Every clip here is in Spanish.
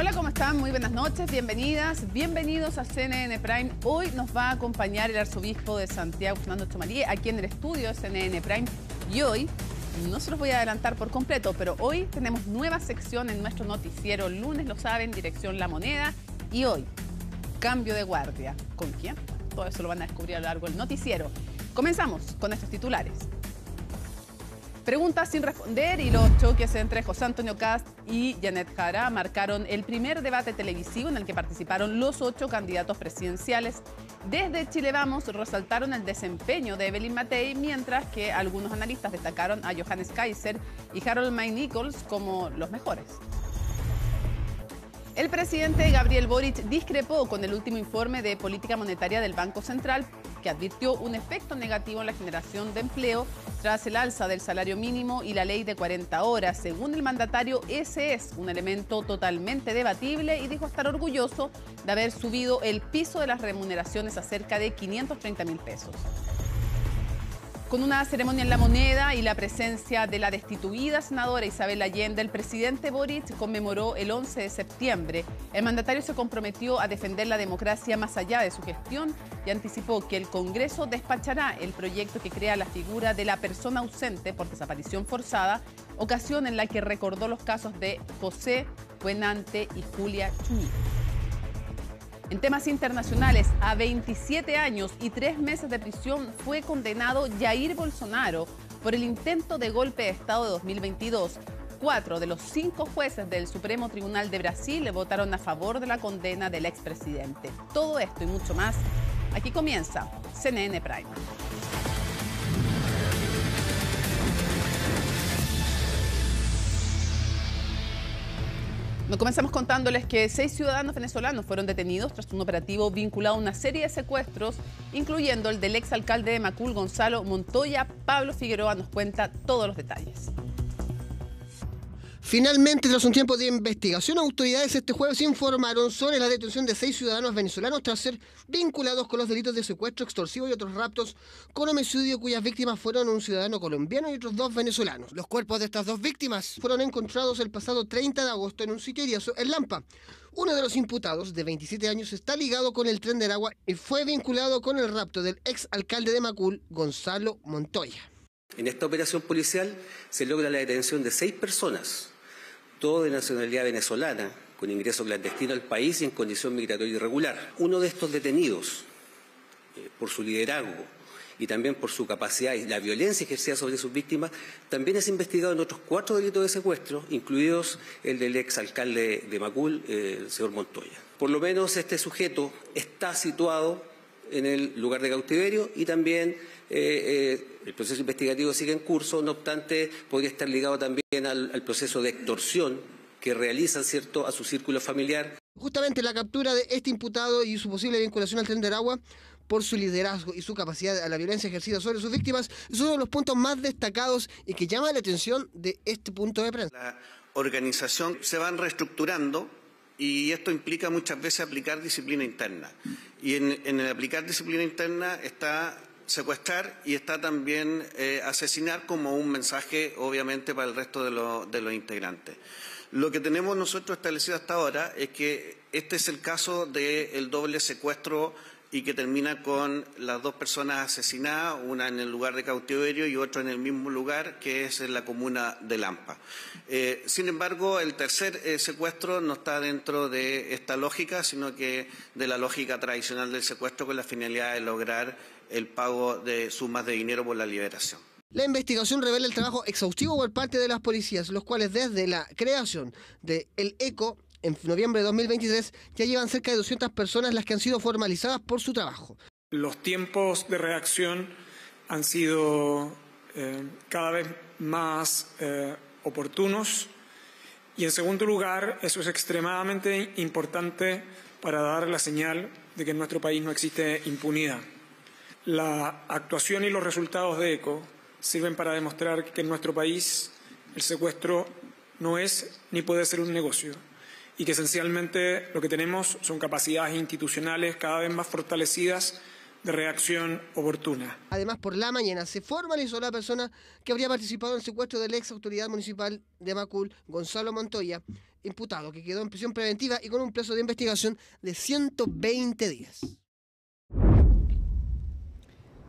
Hola, ¿cómo están? Muy buenas noches, bienvenidas, bienvenidos a CNN Prime. Hoy nos va a acompañar el arzobispo de Santiago, Fernando Chamarie, aquí en el estudio de CNN Prime. Y hoy, no se los voy a adelantar por completo, pero hoy tenemos nueva sección en nuestro noticiero. El lunes, lo saben, dirección La Moneda. Y hoy, cambio de guardia. ¿Con quién? Todo eso lo van a descubrir a lo largo del noticiero. Comenzamos con estos titulares. Preguntas sin responder y los choques entre José Antonio Kast y Janet Jara marcaron el primer debate televisivo en el que participaron los 8 candidatos presidenciales. Desde Chile Vamos resaltaron el desempeño de Evelyn Matei, mientras que algunos analistas destacaron a Johannes Kaiser y Harold May Nichols como los mejores. El presidente Gabriel Boric discrepó con el último informe de política monetaria del Banco Central, que advirtió un efecto negativo en la generación de empleo tras el alza del salario mínimo y la ley de 40 horas. Según el mandatario, ese es un elemento totalmente debatible y dijo estar orgulloso de haber subido el piso de las remuneraciones a cerca de 530.000 pesos. Con una ceremonia en La Moneda y la presencia de la destituida senadora Isabel Allende, el presidente Boric conmemoró el 11 de septiembre. El mandatario se comprometió a defender la democracia más allá de su gestión y anticipó que el Congreso despachará el proyecto que crea la figura de la persona ausente por desaparición forzada, ocasión en la que recordó los casos de José Buenante y Julia Chuñi. En temas internacionales, a 27 años y 3 meses de prisión fue condenado Jair Bolsonaro por el intento de golpe de Estado de 2022. 4 de los 5 jueces del Supremo Tribunal de Brasil le votaron a favor de la condena del expresidente. Todo esto y mucho más, aquí comienza CNN Prime. Comenzamos contándoles que 6 ciudadanos venezolanos fueron detenidos tras un operativo vinculado a una serie de secuestros, incluyendo el del exalcalde de Macul, Gonzalo Montoya. Pablo Figueroa nos cuenta todos los detalles. Finalmente, tras un tiempo de investigación, autoridades este jueves informaron sobre la detención de 6 ciudadanos venezolanos tras ser vinculados con los delitos de secuestro extorsivo y otros raptos con homicidio, cuyas víctimas fueron un ciudadano colombiano y otros 2 venezolanos. Los cuerpos de estas 2 víctimas fueron encontrados el pasado 30 de agosto en un sitio en Lampa. Uno de los imputados, de 27 años, está ligado con el Tren de Aragua y fue vinculado con el rapto del ex alcalde de Macul, Gonzalo Montoya. En esta operación policial se logra la detención de 6 personas, todo de nacionalidad venezolana, con ingreso clandestino al país y en condición migratoria irregular. Uno de estos detenidos, por su liderazgo y también por su capacidad y la violencia ejercida sobre sus víctimas, también es investigado en otros 4 delitos de secuestro, incluidos el del exalcalde de Macul, el señor Montoya. Por lo menos este sujeto está situado en el lugar de cautiverio y también el proceso investigativo sigue en curso. No obstante, podría estar ligado también al proceso de extorsión que realizan, ¿cierto?, a su círculo familiar. Justamente la captura de este imputado y su posible vinculación al Tren de Aragua por su liderazgo y su capacidad a la violencia ejercida sobre sus víctimas es uno de los puntos más destacados y que llama la atención de este punto de prensa. La organización se van reestructurando y esto implica muchas veces aplicar disciplina interna. Y en el aplicar disciplina interna está secuestrar y está también asesinar como un mensaje, obviamente, para el resto de los integrantes. Lo que tenemos nosotros establecido hasta ahora es que este es el caso del doble secuestro y que termina con las 2 personas asesinadas, una en el lugar de cautiverio y otra en el mismo lugar, que es en la comuna de Lampa. Sin embargo, el tercer secuestro no está dentro de esta lógica, sino que de la lógica tradicional del secuestro, con la finalidad de lograr el pago de sumas de dinero por la liberación. La investigación revela el trabajo exhaustivo por parte de las policías, los cuales desde la creación del ECO en noviembre de 2023 ya llevan cerca de 200 personas las que han sido formalizadas por su trabajo. Los tiempos de reacción han sido cada vez más oportunos y, en segundo lugar, eso es extremadamente importante para dar la señal de que en nuestro país no existe impunidad. La actuación y los resultados de ECO sirven para demostrar que en nuestro país el secuestro no es ni puede ser un negocio y que esencialmente lo que tenemos son capacidades institucionales cada vez más fortalecidas de reacción oportuna. Además, por la mañana se formalizó la persona que habría participado en el secuestro de la ex autoridad municipal de Macul, Gonzalo Montoya, imputado que quedó en prisión preventiva y con un plazo de investigación de 120 días.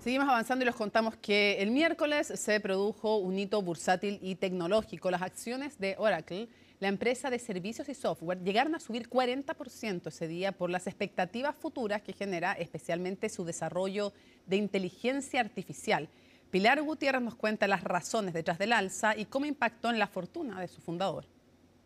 Seguimos avanzando y les contamos que el miércoles se produjo un hito bursátil y tecnológico. Las acciones de Oracle, la empresa de servicios y software, llegaron a subir 40% ese día por las expectativas futuras que genera especialmente su desarrollo de inteligencia artificial. Pilar Gutiérrez nos cuenta las razones detrás del alza y cómo impactó en la fortuna de su fundador.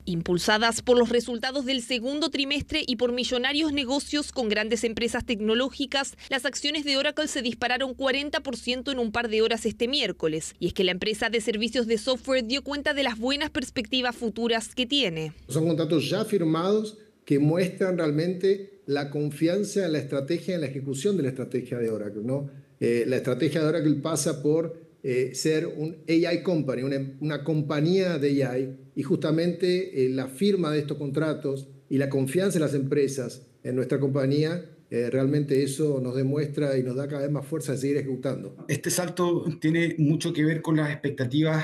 Impulsadas por los resultados del segundo trimestre y por millonarios negocios con grandes empresas tecnológicas, las acciones de Oracle se dispararon 40% en un par de horas este miércoles. Y es que la empresa de servicios de software dio cuenta de las buenas perspectivas futuras que tiene. Son contratos ya firmados que muestran realmente la confianza en la estrategia, en la ejecución de la estrategia de Oracle, ¿no? La estrategia de Oracle pasa por ser un AI company, una compañía de AI, y justamente la firma de estos contratos y la confianza de las empresas en nuestra compañía, realmente eso nos demuestra y nos da cada vez más fuerza de seguir ejecutando. Este salto tiene mucho que ver con las expectativas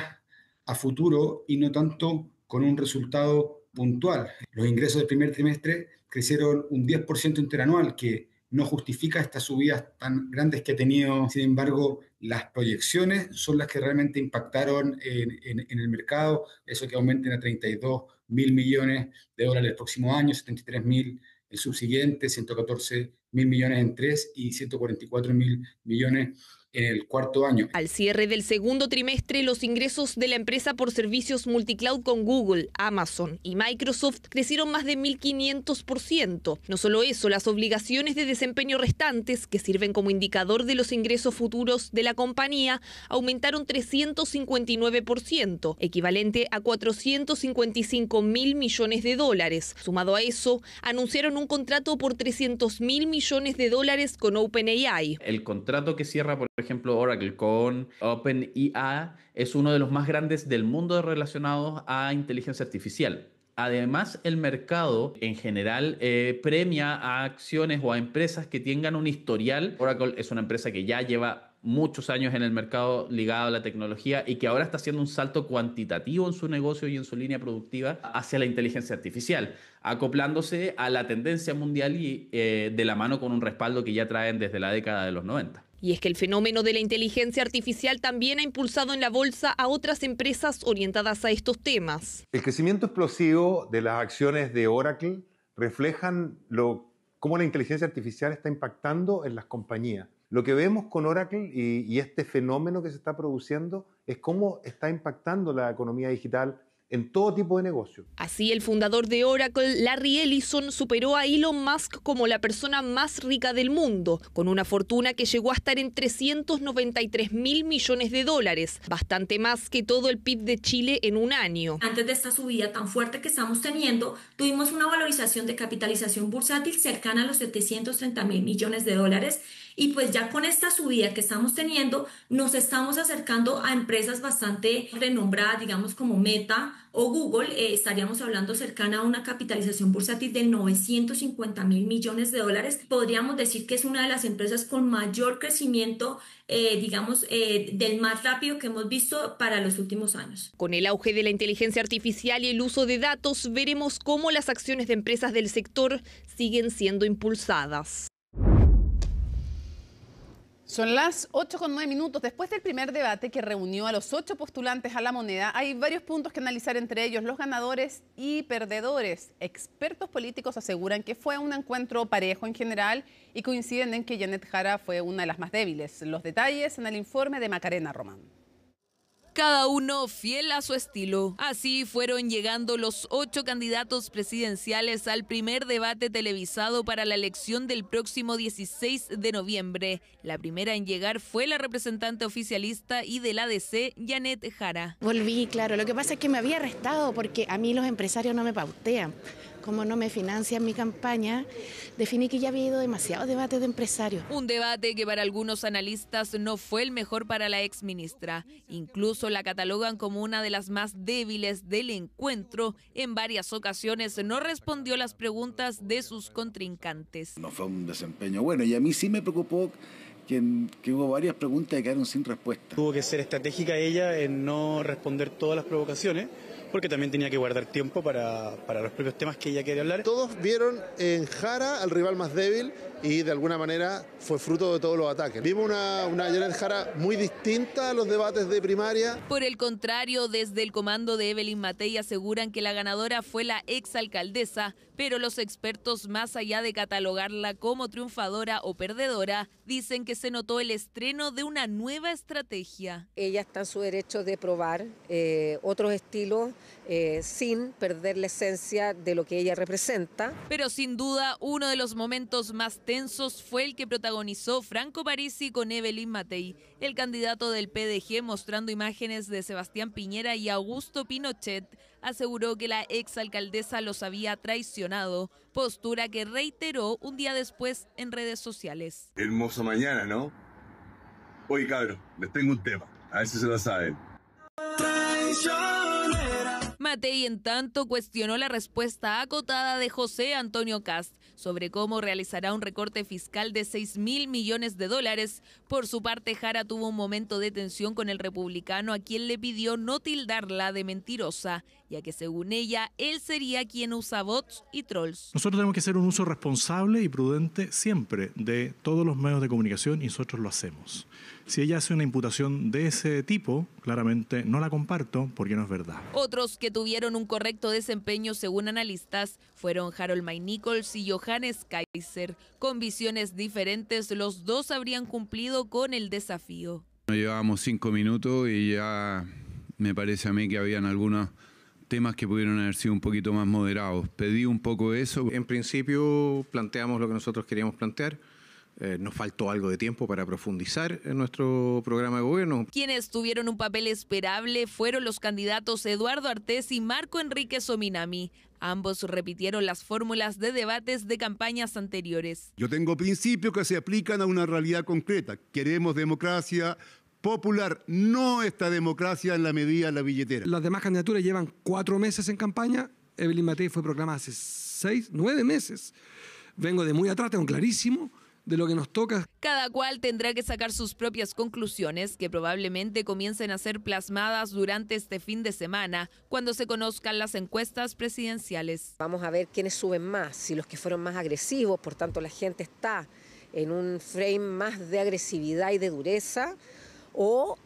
a futuro y no tanto con un resultado puntual. Los ingresos del primer trimestre crecieron un 10% interanual, que no justifica estas subidas tan grandes que ha tenido. Sin embargo, las proyecciones son las que realmente impactaron en el mercado. Eso que aumenten a 32.000 millones de dólares el próximo año, 73.000 el subsiguiente, 114.000 millones en 3 y 144.000 millones en el cuarto año. Al cierre del segundo trimestre, los ingresos de la empresa por servicios multicloud con Google, Amazon y Microsoft crecieron más de 1.500%. No solo eso, las obligaciones de desempeño restantes, que sirven como indicador de los ingresos futuros de la compañía, aumentaron 359%, equivalente a 455.000 millones de dólares. Sumado a eso, anunciaron un contrato por 300.000 millones de dólares con OpenAI. El contrato que cierra, por ejemplo, Oracle con OpenAI es uno de los más grandes del mundo relacionados a inteligencia artificial. Además, el mercado en general premia a acciones o a empresas que tengan un historial. Oracle es una empresa que ya lleva muchos años en el mercado ligado a la tecnología y que ahora está haciendo un salto cuantitativo en su negocio y en su línea productiva hacia la inteligencia artificial, acoplándose a la tendencia mundial y de la mano con un respaldo que ya traen desde la década de los 90. Y es que el fenómeno de la inteligencia artificial también ha impulsado en la bolsa a otras empresas orientadas a estos temas. El crecimiento explosivo de las acciones de Oracle reflejan cómo la inteligencia artificial está impactando en las compañías. Lo que vemos con Oracle y este fenómeno que se está produciendo es cómo está impactando la economía digital en todo tipo de negocio. Así, el fundador de Oracle, Larry Ellison, superó a Elon Musk como la persona más rica del mundo, con una fortuna que llegó a estar en 393.000 millones de dólares, bastante más que todo el PIB de Chile en un año. Antes de esta subida tan fuerte que estamos teniendo, tuvimos una valorización de capitalización bursátil cercana a los 730.000 millones de dólares, y pues ya con esta subida que estamos teniendo, nos estamos acercando a empresas bastante renombradas, digamos como Meta o Google. Estaríamos hablando cercana a una capitalización bursátil de 950.000 millones de dólares. Podríamos decir que es una de las empresas con mayor crecimiento, del más rápido que hemos visto para los últimos años. Con el auge de la inteligencia artificial y el uso de datos, veremos cómo las acciones de empresas del sector siguen siendo impulsadas. Son las 8:09. Después del primer debate que reunió a los 8 postulantes a la moneda, hay varios puntos que analizar, entre ellos los ganadores y perdedores. Expertos políticos aseguran que fue un encuentro parejo en general y coinciden en que Janet Jara fue una de las más débiles. Los detalles en el informe de Macarena Román. Cada uno fiel a su estilo. Así fueron llegando los 8 candidatos presidenciales al primer debate televisado para la elección del próximo 16 de noviembre. La primera en llegar fue la representante oficialista y del ADC, Janet Jara. Volví, claro. Lo que pasa es que me había arrestado porque a mí los empresarios no me pautean. Como no me financian mi campaña, definí que ya había ido demasiados debates de empresarios. Un debate que para algunos analistas no fue el mejor para la exministra. Incluso la catalogan como una de las más débiles del encuentro. En varias ocasiones no respondió las preguntas de sus contrincantes. No fue un desempeño bueno y a mí sí me preocupó que hubo varias preguntas que quedaron sin respuesta. Tuvo que ser estratégica ella en no responder todas las provocaciones, porque también tenía que guardar tiempo para los propios temas que ella quería hablar. Todos vieron en Jara al rival más débil y de alguna manera fue fruto de todos los ataques. Vimos una Janet Jara muy distinta a los debates de primaria. Por el contrario, desde el comando de Evelyn Matei aseguran que la ganadora fue la exalcaldesa, pero los expertos, más allá de catalogarla como triunfadora o perdedora, dicen que se notó el estreno de una nueva estrategia. Ella está en su derecho de probar otros estilos sin perder la esencia de lo que ella representa. Pero sin duda, uno de los momentos más tensos fue el que protagonizó Franco Parisi con Evelyn Matei, el candidato del PDG, mostrando imágenes de Sebastián Piñera y Augusto Pinochet, aseguró que la exalcaldesa los había traicionado, postura que reiteró un día después en redes sociales. Hermosa mañana, ¿no? Oye, cabros, les tengo un tema, a ver si se lo saben. Matei, en tanto, cuestionó la respuesta acotada de José Antonio Kast sobre cómo realizará un recorte fiscal de $6.000 millones. Por su parte, Jara tuvo un momento de tensión con el republicano, a quien le pidió no tildarla de mentirosa, ya que según ella, él sería quien usa bots y trolls. Nosotros tenemos que hacer un uso responsable y prudente siempre de todos los medios de comunicación y nosotros lo hacemos. Si ella hace una imputación de ese tipo, claramente no la comparto porque no es verdad. Otros que tuvieron un correcto desempeño según analistas fueron Harold May Nichols y Johannes Kaiser. Con visiones diferentes, los dos habrían cumplido con el desafío. Llevábamos 5 minutos y ya me parece a mí que habían algunos temas que pudieron haber sido un poquito más moderados. Pedí un poco eso. En principio planteamos lo que nosotros queríamos plantear. Nos faltó algo de tiempo para profundizar en nuestro programa de gobierno. Quienes tuvieron un papel esperable fueron los candidatos Eduardo Artés y Marco Enrique Sominami. Ambos repitieron las fórmulas de debates de campañas anteriores. Yo tengo principios que se aplican a una realidad concreta. Queremos democracia popular, no esta democracia en la medida de la billetera. Las demás candidaturas llevan 4 meses en campaña. Evelyn Matei fue proclamada hace 9 meses. Vengo de muy atrás, tengo clarísimo de lo que nos toca. Cada cual tendrá que sacar sus propias conclusiones, que probablemente comiencen a ser plasmadas durante este fin de semana, cuando se conozcan las encuestas presidenciales. Vamos a ver quiénes suben más, si los que fueron más agresivos, por tanto la gente está en un frame más de agresividad y de dureza, o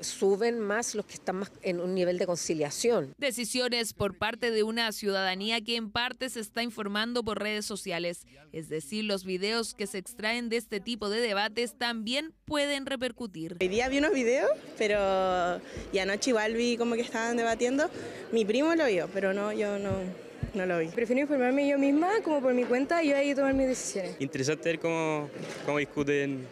suben más los que están más en un nivel de conciliación. Decisiones por parte de una ciudadanía que en parte se está informando por redes sociales. Es decir, los videos que se extraen de este tipo de debates también pueden repercutir. Hoy día vi unos videos, pero y anoche igual vi como que estaban debatiendo. Mi primo lo vio, pero no, yo no lo vi. Prefiero informarme yo misma, como por mi cuenta, y yo ahí tomar mis decisiones. Interesante ver cómo discuten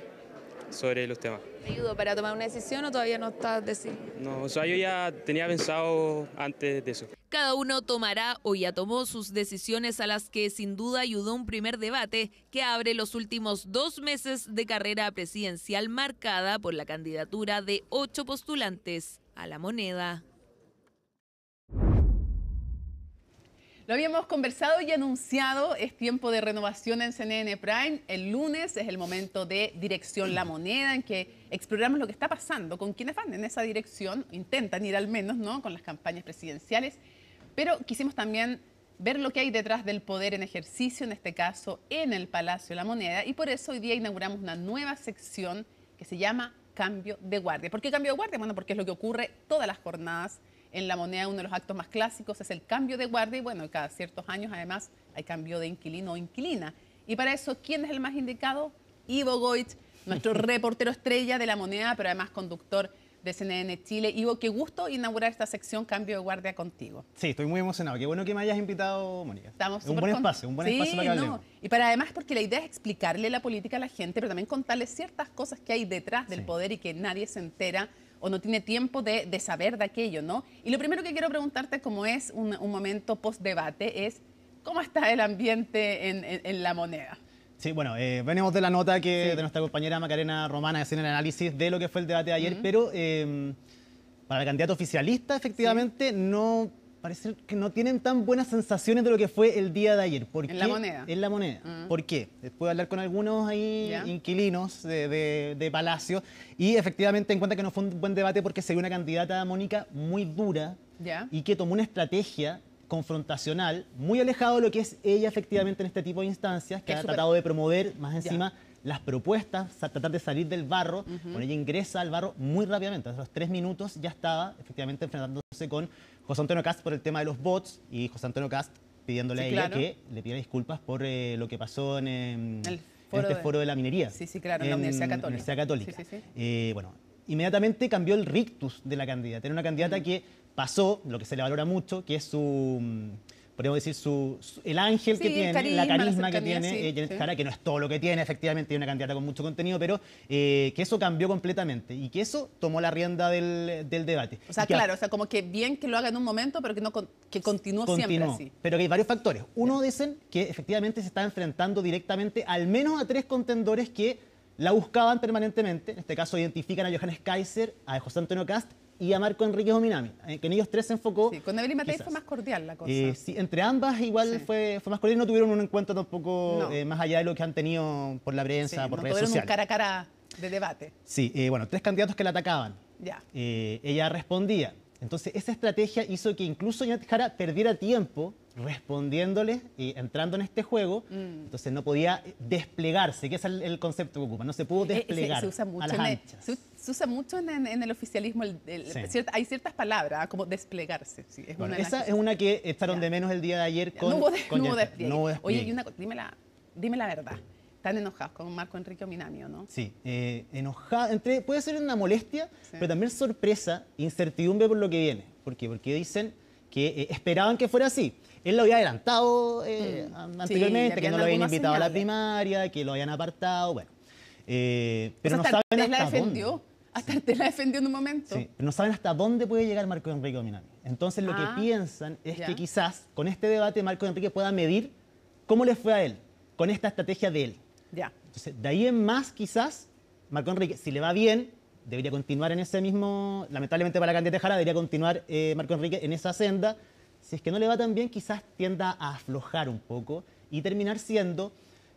sobre los temas. ¿Te ayudó para tomar una decisión o todavía no estás decidido? No, o sea, yo ya tenía pensado antes de eso. Cada uno tomará o ya tomó sus decisiones, a las que sin duda ayudó un primer debate que abre los últimos 2 meses de carrera presidencial marcada por la candidatura de 8 postulantes a la moneda. Lo habíamos conversado y anunciado, es tiempo de renovación en CNN Prime. El lunes es el momento de Dirección La Moneda, en que exploramos lo que está pasando con quienes van en esa dirección, intentan ir al menos, ¿no?, con las campañas presidenciales. Pero quisimos también ver lo que hay detrás del poder en ejercicio, en este caso en el Palacio de la Moneda, y por eso hoy día inauguramos una nueva sección que se llama Cambio de Guardia. ¿Por qué cambio de guardia? Bueno, porque es lo que ocurre todas las jornadas en la moneda. Uno de los actos más clásicos es el cambio de guardia y bueno, cada ciertos años además hay cambio de inquilino o inquilina. Y para eso, ¿quién es el más indicado? Ivo Goich, nuestro reportero estrella de la moneda, pero además conductor de CNN Chile. Ivo, qué gusto inaugurar esta sección Cambio de Guardia contigo. Sí, estoy muy emocionado. Qué bueno que me hayas invitado, Mónica. Estamos un buen espacio para que hablemos. Y para además, porque la idea es explicarle la política a la gente, pero también contarle ciertas cosas que hay detrás del poder y que nadie se entera o no tiene tiempo de saber de aquello, ¿no? Y lo primero que quiero preguntarte, como es un momento post-debate, es ¿cómo está el ambiente en la moneda? Sí, bueno, venimos de la nota de nuestra compañera Macarena Romana, de hacer el análisis de lo que fue el debate de ayer, pero para el candidato oficialista, efectivamente, no parece que no tienen tan buenas sensaciones de lo que fue el día de ayer. ¿Por qué? En la moneda. En la moneda. ¿Por qué? Pude hablar con algunos ahí inquilinos de Palacio y efectivamente encuentran que no fue un buen debate porque se vio una candidata, Mónica, muy dura y que tomó una estrategia confrontacional muy alejado de lo que es ella efectivamente en este tipo de instancias, que ha tratado de promover más encima las propuestas, tratar de salir del barro. Bueno, ella ingresa al barro muy rápidamente, a los 3 minutos ya estaba efectivamente enfrentándose con José Antonio Kast por el tema de los bots y José Antonio Kast pidiéndole a ella que le pidiera disculpas por lo que pasó en este foro de la minería. Sí, claro, en la Universidad Católica. Bueno, inmediatamente cambió el rictus de la candidata. Era una candidata que pasó, lo que se le valora mucho, que es su, podríamos decir, el ángel que tiene, la carisma que tiene Janet Jara, que no es todo lo que tiene, efectivamente, tiene una candidata con mucho contenido, pero que eso cambió completamente y que eso tomó la rienda del debate. O sea, claro, o sea, como que bien que lo haga en un momento, pero que continúe siempre así. Pero que hay varios factores. Uno, dicen que efectivamente se está enfrentando directamente al menos a 3 contendores que la buscaban permanentemente. En este caso identifican a Johannes Kaiser, a José Antonio Kast y a Marco Enrique Ominami, que en ellos 3 se enfocó. Sí, con Evelyn Matei fue más cordial la cosa. Sí, entre ambas igual fue más cordial, no tuvieron un encuentro tampoco más allá de lo que han tenido por la prensa, por redes sociales. Tuvieron un cara a cara de debate. Sí, bueno, 3 candidatos que la atacaban. Ella respondía. Entonces, esa estrategia hizo que incluso Janet Jara perdiera tiempo respondiéndole y entrando en este juego. Entonces, no podía desplegarse, que es el concepto que ocupa. No se pudo desplegar se usa mucho a las anchas. Se usa mucho en el oficialismo. Hay ciertas palabras, como desplegarse. Sí, es bueno, esa es una que echaron de menos el día de ayer con no hubo despliegue. No hubo despliegue. Oye, dime la verdad. Están enojados con Marco Enrique Ominami, ¿no? Sí, enojados. Puede ser una molestia, pero también sorpresa, incertidumbre por lo que viene. ¿Por qué? Porque dicen que esperaban que fuera así. Él lo había adelantado anteriormente, que no lo habían invitado a la primaria, que lo habían apartado, bueno. Pero no saben hasta dónde. Hasta Artés la defendió en un momento. Sí, pero no saben hasta dónde puede llegar Marco Enrique Ominami. Entonces lo que piensan es que quizás con este debate Marco Enrique pueda medir cómo le fue a él, con esta estrategia de él. Entonces, de ahí en más, quizás, Marco Enrique, si le va bien, debería continuar en ese mismo, lamentablemente para la candidata Jara, debería continuar Marco Enrique en esa senda. Si es que no le va tan bien, quizás tienda a aflojar un poco y terminar siendo,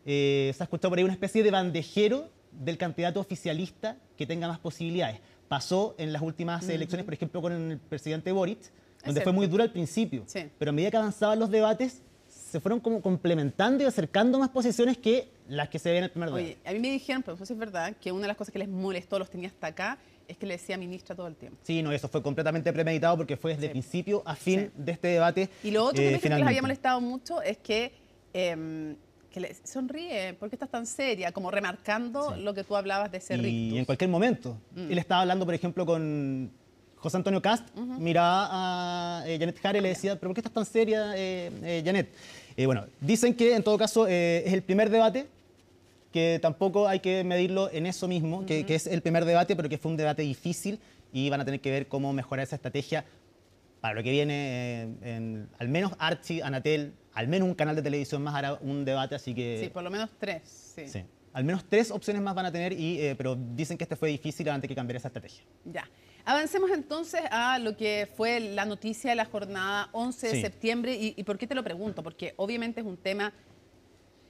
se ha escuchado por ahí, una especie de bandejero del candidato oficialista que tenga más posibilidades. Pasó en las últimas elecciones, por ejemplo, con el presidente Boric, donde fue muy duro al principio, pero a medida que avanzaban los debates, se fueron como complementando y acercando más posiciones que las que se ven en el primer debate. Oye, a mí me dijeron, pero eso sí es verdad, que una de las cosas que les molestó, los tenía hasta acá, es que le decía ministra todo el tiempo. Sí, no, eso fue completamente premeditado porque fue desde principio a fin de este debate. Y lo otro que me dijeron que les había molestado mucho es que le sonríe, ¿por qué estás tan seria? Como remarcando lo que tú hablabas de ese rictus. Y en cualquier momento. Él estaba hablando, por ejemplo, con José Antonio Kast, miraba a Janet Jara y le decía, ¿pero por qué estás tan seria, Janet? Bueno, dicen que en todo caso es el primer debate, que tampoco hay que medirlo en eso mismo, que es el primer debate, pero que fue un debate difícil y van a tener que ver cómo mejorar esa estrategia para lo que viene. Al menos Archie, Anatel, al menos un canal de televisión más hará un debate, así que... Sí, por lo menos 3. Sí. Al menos 3 opciones más van a tener, pero dicen que este fue difícil, van a tener que cambiar esa estrategia. Ya. Avancemos entonces a lo que fue la noticia de la jornada 11 de septiembre. ¿Y por qué te lo pregunto? Porque obviamente es un tema,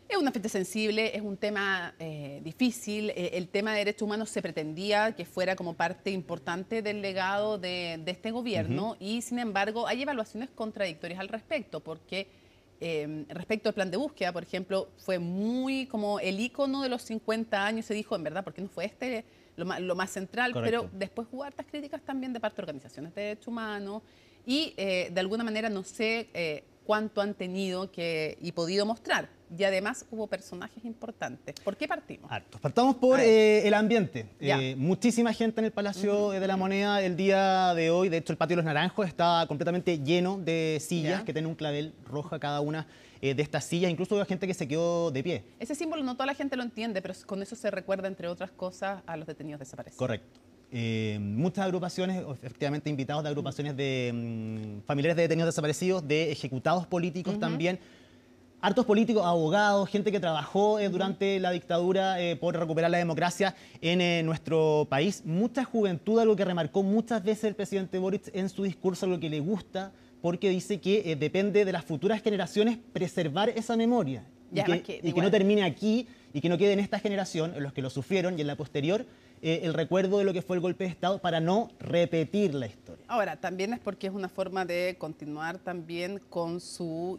es una fecha sensible, es un tema difícil. El tema de derechos humanos se pretendía que fuera como parte importante del legado de este gobierno y sin embargo hay evaluaciones contradictorias al respecto, porque respecto al plan de búsqueda, por ejemplo, fue muy como el ícono de los 50 años, se dijo, en verdad, ¿por qué no fue lo más central? Correcto. Pero después hubo hartas críticas también de parte de organizaciones de derechos humanos y de alguna manera no sé cuánto han tenido y podido mostrar. Y además hubo personajes importantes. ¿Por qué partimos? Partamos por el ambiente. Muchísima gente en el Palacio de la Moneda el día de hoy. De hecho, el Patio de los Naranjos está completamente lleno de sillas que tienen un clavel roja cada una de estas sillas. Incluso hubo gente que se quedó de pie. Ese símbolo no toda la gente lo entiende, pero con eso se recuerda, entre otras cosas, a los detenidos desaparecidos. Correcto. Muchas agrupaciones, efectivamente invitados de agrupaciones de familiares de detenidos desaparecidos, de ejecutados políticos también. hartos políticos, abogados, gente que trabajó durante la dictadura por recuperar la democracia en nuestro país. Mucha juventud, algo que remarcó muchas veces el presidente Boric en su discurso, lo que le gusta, porque dice que depende de las futuras generaciones preservar esa memoria. Y que no termine aquí y que no quede en esta generación, en los que lo sufrieron y en la posterior, el recuerdo de lo que fue el golpe de Estado para no repetir la historia. Ahora, también es porque es una forma de continuar también con su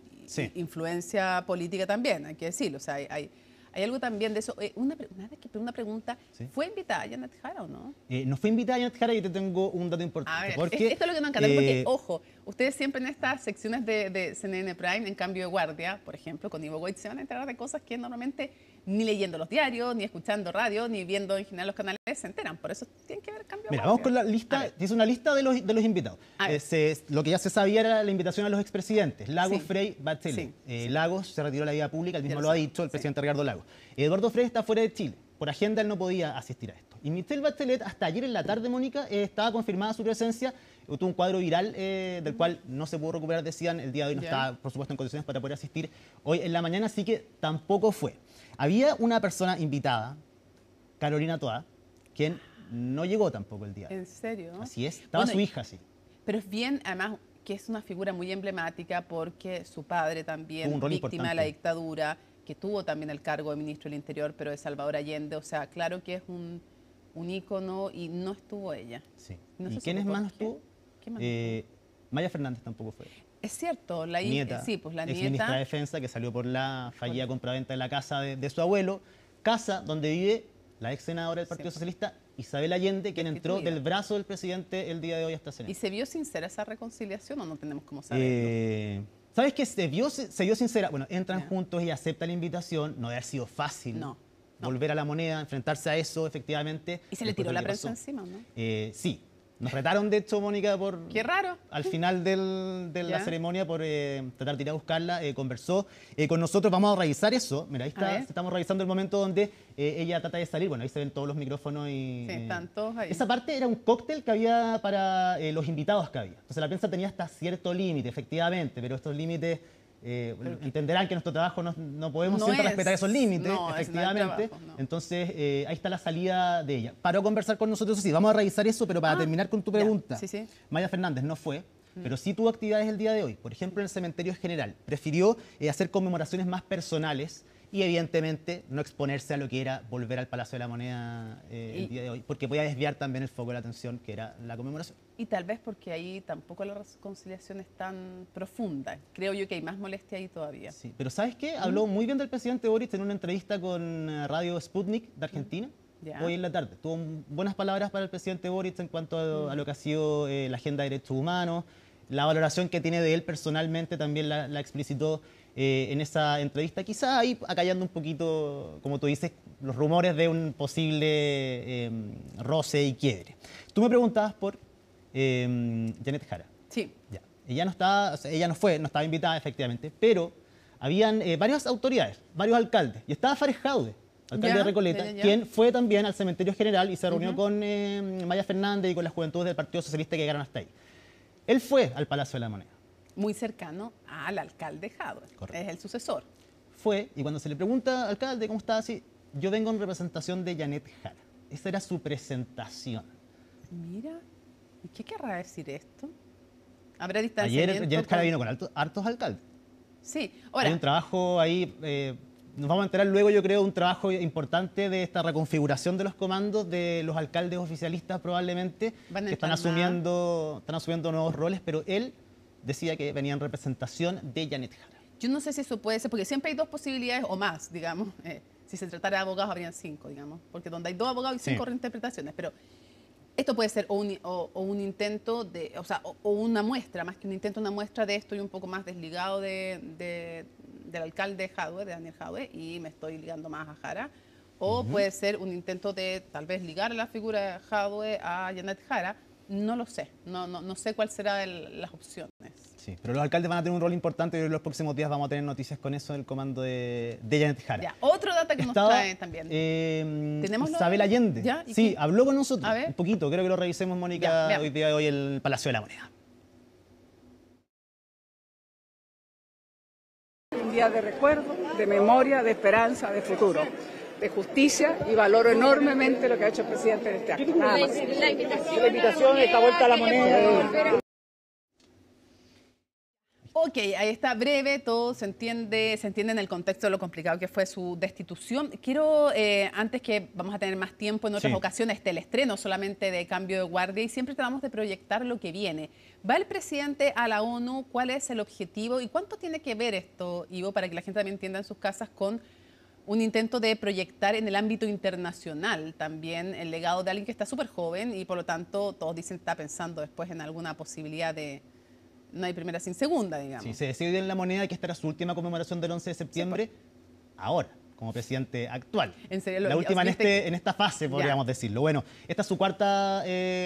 influencia política también, hay que decirlo. O sea, hay algo también de eso. Una pregunta, ¿sí? ¿Fue invitada Janet Jara o no? No fue invitada Janet Jara y te tengo un dato importante. A ver, porque, esto es lo que nos encanta, porque, ojo, ustedes siempre en estas secciones de CNN Prime, en cambio de guardia, por ejemplo, con Ivo Goiz, se van a enterar de cosas que normalmente ni leyendo los diarios, ni escuchando radio, ni viendo en general los canales se enteran. Por eso tienen que haber cambio. Mira, vamos con la lista. Hice una lista de los invitados. Lo que ya se sabía era la invitación a los expresidentes. Lagos, sí. Frey, Bachelet. Sí. Lagos se retiró de la vida pública, el mismo lo ha dicho el presidente Ricardo Lagos. Eduardo Frey está fuera de Chile. Por agenda él no podía asistir a esto. Y Michelle Bachelet, hasta ayer en la tarde, Mónica, estaba confirmada su presencia. Tuvo un cuadro viral del cual no se pudo recuperar, decían. El día de hoy no está, por supuesto, en condiciones para poder asistir hoy en la mañana, así que tampoco fue. Había una persona invitada, Carolina Toá, quien no llegó tampoco el día. ¿En serio? Así es, estaba su hija, sí. Pero es bien, además, que es una figura muy emblemática porque su padre también, víctima importante de la dictadura, que tuvo también el cargo de ministro del Interior, pero de Salvador Allende. O sea, claro que es un ícono y no estuvo ella. Sí. ¿Y quiénes más no estuvo? Maya Fernández tampoco fue. Es cierto, la nieta, sí, pues la ex ministra de Defensa, que salió por la fallida compraventa de la casa de su abuelo, casa donde vive la ex senadora del Partido Socialista, Isabel Allende, quien entró del brazo del presidente el día de hoy hasta Senado. ¿Y se vio sincera esa reconciliación o no tenemos cómo saberlo? ¿Sabes qué? Se vio sincera. Bueno, entran juntos y acepta la invitación. No debe haber sido fácil volver a la moneda, enfrentarse a eso, efectivamente. Y se le tiró la prensa encima, ¿no? Sí. Nos retaron, de hecho, Mónica, por... ¡Qué raro! Al final de la ceremonia, por tratar de ir a buscarla, conversó con nosotros. Vamos a revisar eso. Mira, ahí está, estamos revisando el momento donde ella trata de salir. Bueno, ahí se ven todos los micrófonos y... Sí, están todos ahí. Esa parte era un cóctel que había para los invitados que había. Entonces la prensa tenía hasta cierto límite, efectivamente, pero estos límites... entenderán que nuestro trabajo no podemos siempre respetar esos límites, efectivamente. Trabajo, Entonces, ahí está la salida de ella. Paró a conversar con nosotros, sí, vamos a revisar eso, pero para terminar con tu pregunta. Sí. Maya Fernández no fue, pero sí tuvo actividades el día de hoy. Por ejemplo, en el cementerio general. Prefirió hacer conmemoraciones más personales y evidentemente no exponerse a lo que era volver al Palacio de la Moneda el día de hoy, porque podía desviar también el foco de la atención, que era la conmemoración. Y tal vez porque ahí tampoco la reconciliación es tan profunda. Creo yo que hay más molestia ahí todavía. Sí, pero ¿sabes qué? Habló muy bien del presidente Boric en una entrevista con Radio Sputnik de Argentina. Hoy en la tarde. Tuvo buenas palabras para el presidente Boric en cuanto a lo que ha sido la agenda de derechos humanos. La valoración que tiene de él personalmente también la explicitó en esa entrevista, quizá ahí acallando un poquito, como tú dices, los rumores de un posible roce y quiebre. Tú me preguntabas por Janet Jara. Sí. Ya. Ella no estaba, ella no estaba invitada efectivamente, pero habían varias autoridades, varios alcaldes, y estaba Fares Jaude, alcalde de Recoleta, quien fue también al cementerio general y se reunió con Maya Fernández y con las juventudes del Partido Socialista que llegaron hasta ahí. Él fue al Palacio de la Moneda. Muy cercano al alcalde Jadwe. Es el sucesor. Fue, y cuando se le pregunta, alcalde, ¿cómo está? Así, yo vengo en representación de Janet Jara. Esa era su presentación. Mira, ¿y qué querrá decir esto? ¿Habrá distanciamiento? Ayer Janet Jara vino con hartos alcaldes. Sí, ahora... Hay un trabajo ahí, nos vamos a enterar luego, yo creo, un trabajo importante de esta reconfiguración de los comandos de los alcaldes oficialistas probablemente, que están asumiendo nuevos roles, pero él decía que venía en representación de Janet Jara. Yo no sé si eso puede ser, porque siempre hay dos posibilidades o más, digamos. Si se tratara de abogados, habrían 5, digamos. Porque donde hay 2 abogados y 5 reinterpretaciones. Pero esto puede ser o un intento de, o una muestra, más que un intento, una muestra de esto y un poco más desligado del alcalde Jadwe, de Daniel Jadwe, y me estoy ligando más a Jara. O puede ser un intento de tal vez ligar la figura de Jadwe a Janet Jara. No lo sé, no sé cuál será las opciones. Sí, pero los alcaldes van a tener un rol importante y en los próximos días vamos a tener noticias con eso del comando de Janet Jara. Ya, otro dato que nos trae también. ¿Tenemos Isabel Allende. ¿Ya? Sí, habló con nosotros un poquito, creo que lo revisemos, Mónica, hoy día de hoy en el Palacio de la Moneda. día de recuerdo, de memoria, de esperanza, de futuro, de justicia, y valoro enormemente lo que ha hecho el presidente en este acto. Nada más. La invitación, esta vuelta a la moneda. Ok, ahí está, breve, todo se entiende en el contexto de lo complicado que fue su destitución. Quiero, antes que vamos a tener más tiempo en otras ocasiones, el estreno solamente de Cambio de Guardia, y siempre tratamos de proyectar lo que viene. ¿Va el presidente a la ONU? ¿Cuál es el objetivo? ¿Y cuánto tiene que ver esto, Ivo, para que la gente también entienda en sus casas, con un intento de proyectar en el ámbito internacional también el legado de alguien que está súper joven y por lo tanto todos dicen que está pensando después en alguna posibilidad de... No hay primera sin segunda, digamos. Sí, se decide en La Moneda que esta era su última conmemoración del 11 de septiembre, ahora, como presidente actual. ¿En serio? La última en esta fase, podríamos decirlo. Bueno, esta es su cuarta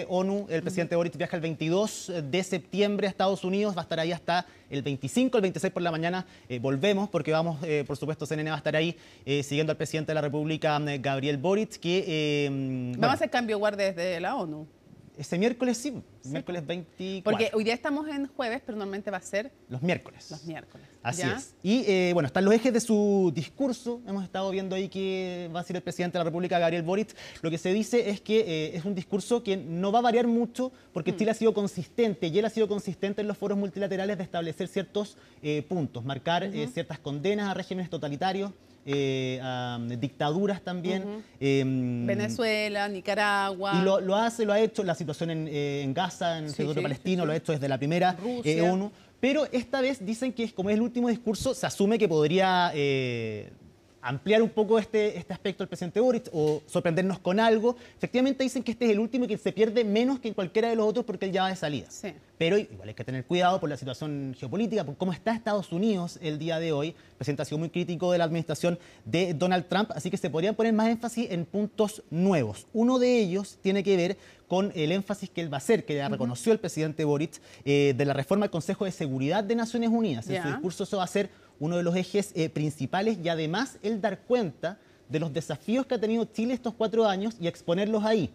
ONU. El presidente Boric viaja el 22 de septiembre a Estados Unidos. Va a estar ahí hasta el 25, el 26 por la mañana. Volvemos porque vamos, por supuesto, CNN va a estar ahí siguiendo al presidente de la República, Gabriel Boric, que... Vamos a hacer cambio de guardia desde la ONU. Este miércoles sí, miércoles 24. Porque hoy día estamos en jueves, pero normalmente va a ser... Los miércoles. Los miércoles. Así es. Y bueno, están los ejes de su discurso. Hemos estado viendo ahí que va a ser el presidente de la República, Gabriel Boric. Lo que se dice es que es un discurso que no va a variar mucho porque Chile ha sido consistente y él ha sido consistente en los foros multilaterales de establecer ciertos puntos, marcar ciertas condenas a regímenes totalitarios, a dictaduras también. Venezuela, Nicaragua. Y lo ha hecho, la situación en Gaza, en el territorio palestino, lo ha hecho desde la primera ONU. Pero esta vez dicen que como es el último discurso, se asume que podría ampliar un poco este aspecto del presidente Boric o sorprendernos con algo. Efectivamente dicen que este es el último y que se pierde menos que en cualquiera de los otros porque él ya va de salida. Sí. Pero igual hay que tener cuidado por la situación geopolítica, por cómo está Estados Unidos el día de hoy. El presidente ha sido muy crítico de la administración de Donald Trump, así que se podrían poner más énfasis en puntos nuevos. Uno de ellos tiene que ver con el énfasis que él va a hacer, que ya reconoció el presidente Boric, de la reforma al Consejo de Seguridad de Naciones Unidas. En su discurso eso va a ser uno de los ejes principales y además él dar cuenta de los desafíos que ha tenido Chile estos 4 años y exponerlos ahí.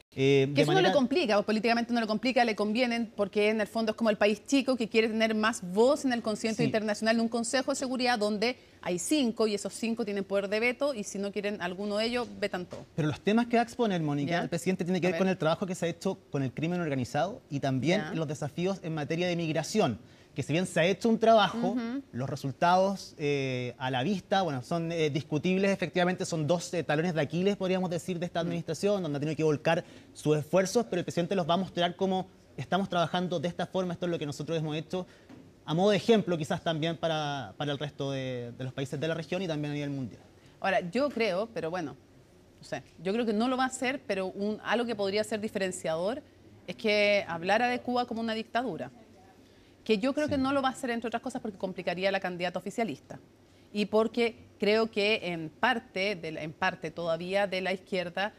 Que eso no le complica, o políticamente no le complica, le conviene porque en el fondo es como el país chico que quiere tener más voz en el concierto internacional de un Consejo de Seguridad donde hay 5 y esos 5 tienen poder de veto y si no quieren alguno de ellos, vetan todo. Pero los temas que va a exponer, Mónica, el presidente tiene que ver con el trabajo que se ha hecho con el crimen organizado y también los desafíos en materia de migración. Que si bien se ha hecho un trabajo, los resultados a la vista, bueno, son discutibles, efectivamente son 2 talones de Aquiles, podríamos decir, de esta administración, donde ha tenido que volcar sus esfuerzos, pero el presidente los va a mostrar como estamos trabajando de esta forma, esto es lo que nosotros hemos hecho, a modo de ejemplo quizás también para el resto de los países de la región y también a nivel mundial. Ahora, yo creo, pero bueno, no sé, yo creo que no lo va a hacer, pero algo que podría ser diferenciador es que hablara de Cuba como una dictadura. Que yo creo que no lo va a hacer, entre otras cosas, porque complicaría la candidata oficialista. Y porque creo que en parte todavía de la izquierda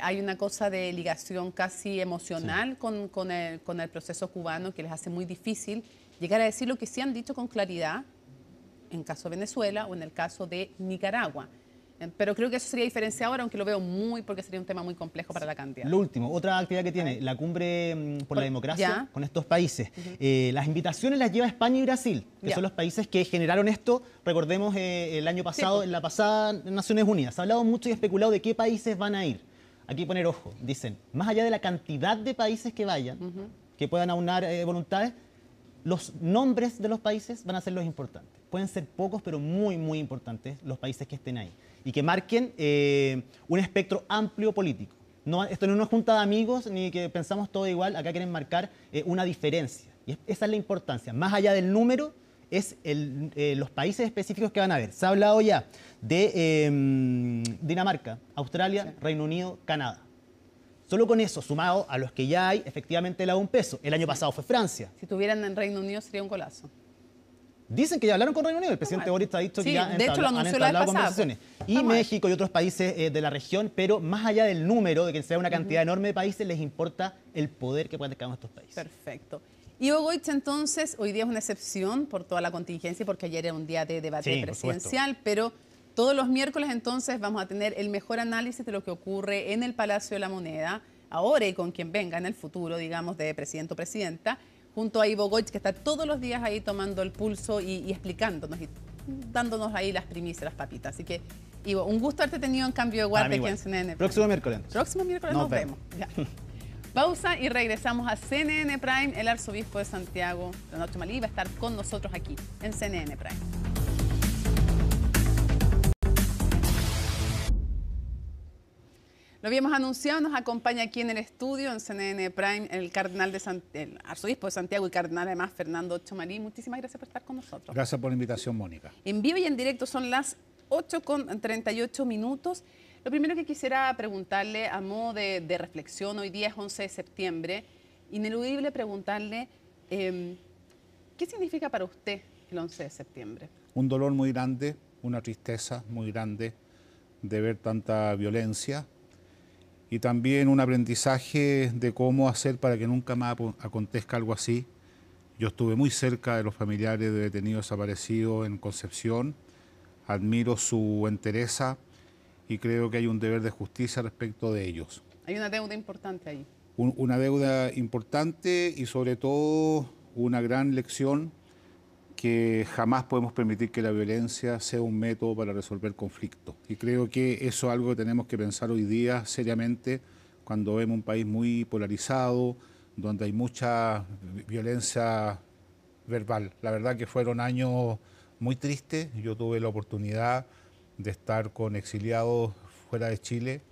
hay una cosa de ligación casi emocional con el proceso cubano que les hace muy difícil llegar a decir lo que sí han dicho con claridad en el caso de Venezuela o en el caso de Nicaragua. Pero creo que eso sería diferenciador, aunque lo veo porque sería un tema muy complejo para la candidata. Lo último, otra actividad que tiene la cumbre por la democracia con estos países. Las invitaciones las lleva España y Brasil, que son los países que generaron esto, recordemos, el año pasado, en la pasada Naciones Unidas. Se ha hablado mucho y especulado de qué países van a ir. Aquí poner ojo, dicen, más allá de la cantidad de países que vayan, que puedan aunar voluntades, los nombres de los países van a ser los importantes. Pueden ser pocos, pero muy, muy importantes los países que estén ahí. Y que marquen un espectro amplio político. Esto no es una junta de amigos ni que pensamos todo igual, acá quieren marcar una diferencia. Y esa es la importancia. Más allá del número, es los países específicos que van a haber. Se ha hablado ya de Dinamarca, Australia, Reino Unido, Canadá. Solo con eso, sumado a los que ya hay, efectivamente le da un peso. El año pasado fue Francia. Si tuvieran en Reino Unido sería un golazo. Dicen que ya hablaron con Reino Unido, el presidente Boric ha dicho que ya han entablado conversaciones. Y México y otros países de la región, pero más allá del número, de que sea una cantidad enorme de países, les importa el poder que pueden tener cada uno de estos países. Perfecto. Ivo Goich, entonces, hoy día es una excepción por toda la contingencia, porque ayer era un día de debate presidencial, pero todos los miércoles entonces vamos a tener el mejor análisis de lo que ocurre en el Palacio de la Moneda, ahora y con quien venga en el futuro, digamos, de presidente o presidenta, junto a Ivo Goich, que está todos los días ahí tomando el pulso y explicándonos dándonos ahí las primicias, las papitas. Así que, Ivo, un gusto haberte tenido en Cambio de Guardia aquí en CNN. Próximo miércoles. Próximo miércoles nos vemos. Ya. Pausa y regresamos a CNN Prime. El arzobispo de Santiago, Leonardo Chomalí, va a estar con nosotros aquí en CNN Prime. Lo habíamos anunciado, nos acompaña aquí en el estudio, en CNN Prime, el arzobispo de Santiago y cardenal además, Fernando Chomalí. Muchísimas gracias por estar con nosotros. Gracias por la invitación, Mónica. En vivo y en directo son las 8:38. Lo primero que quisiera preguntarle a modo de reflexión, hoy día es 11 de septiembre, ineludible preguntarle, ¿qué significa para usted el 11 de septiembre? Un dolor muy grande, una tristeza muy grande de ver tanta violencia y también un aprendizaje de cómo hacer para que nunca más acontezca algo así. Yo estuve muy cerca de los familiares de detenidos desaparecidos en Concepción, admiro su entereza y creo que hay un deber de justicia respecto de ellos. Hay una deuda importante ahí. Una deuda importante y sobre todo una gran lección que jamás podemos permitir que la violencia sea un método para resolver conflictos. Y creo que eso es algo que tenemos que pensar hoy día seriamente cuando vemos un país muy polarizado, donde hay mucha violencia verbal. La verdad que fueron años muy tristes. Yo tuve la oportunidad de estar con exiliados fuera de Chile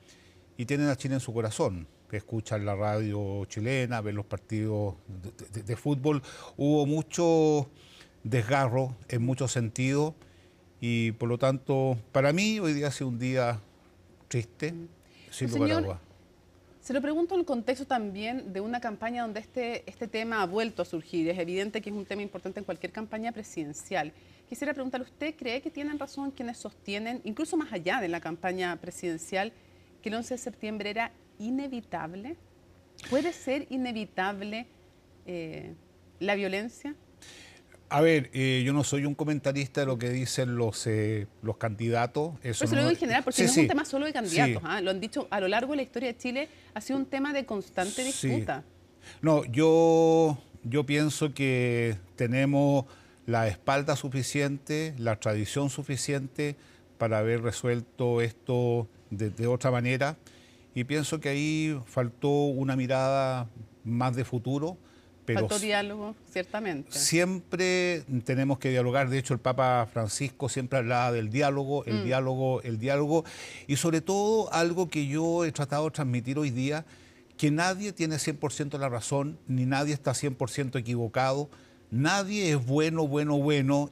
y tienen a Chile en su corazón, que escuchan la radio chilena, ven los partidos de fútbol. Hubo mucho desgarro en muchos sentidos y por lo tanto para mí hoy día ha sido un día triste, sin lugar a dudas. Se lo pregunto en el contexto también de una campaña donde este tema ha vuelto a surgir. Es evidente que es un tema importante en cualquier campaña presidencial. Quisiera preguntarle, ¿usted cree que tienen razón quienes sostienen, incluso más allá de la campaña presidencial, que el 11 de septiembre era inevitable? ¿Puede ser inevitable la violencia? A ver, yo no soy un comentarista de lo que dicen los candidatos. Eso pero se lo digo en general, porque no es un tema solo de candidatos. Sí. Lo han dicho a lo largo de la historia de Chile, ha sido un tema de constante disputa. Sí. No, yo pienso que tenemos la espalda suficiente, la tradición suficiente para haber resuelto esto de otra manera. Y pienso que ahí faltó una mirada más de futuro. Pero faltó diálogo, ciertamente. Siempre tenemos que dialogar. De hecho, el Papa Francisco siempre hablaba del diálogo, el diálogo. Y sobre todo, algo que yo he tratado de transmitir hoy día, que nadie tiene 100% la razón, ni nadie está 100% equivocado. Nadie es bueno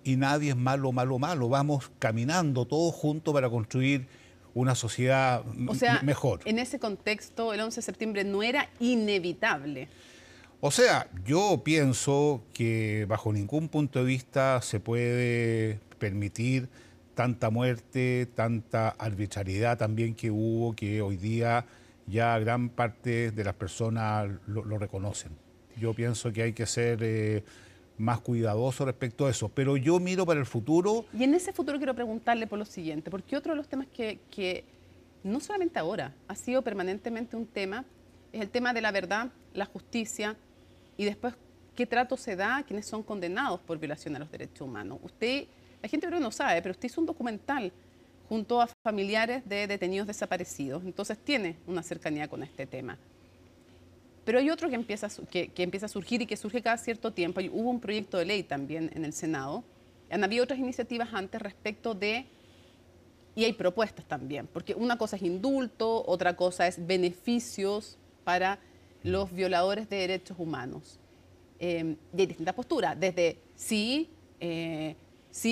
y nadie es malo. Vamos caminando todos juntos para construir una sociedad mejor. En ese contexto, el 11 de septiembre no era inevitable. O sea, yo pienso que bajo ningún punto de vista se puede permitir tanta muerte, tanta arbitrariedad también que hubo, que hoy día ya gran parte de las personas lo reconocen. Yo pienso que hay que ser más cuidadoso respecto a eso, pero yo miro para el futuro. Y en ese futuro quiero preguntarle por lo siguiente, porque otro de los temas que no solamente ahora, ha sido permanentemente un tema, es el tema de la verdad, la justicia, y después, ¿qué trato se da a quienes son condenados por violación a los derechos humanos? Usted, la gente creo que no sabe, pero usted hizo un documental junto a familiares de detenidos desaparecidos. Entonces tiene una cercanía con este tema. Pero hay otro que empieza a surgir y que surge cada cierto tiempo. Hubo un proyecto de ley también en el Senado. Han habido otras iniciativas antes respecto de... Y hay propuestas también, porque una cosa es indulto, otra cosa es beneficios para los violadores de derechos humanos. Y hay distintas posturas, desde sí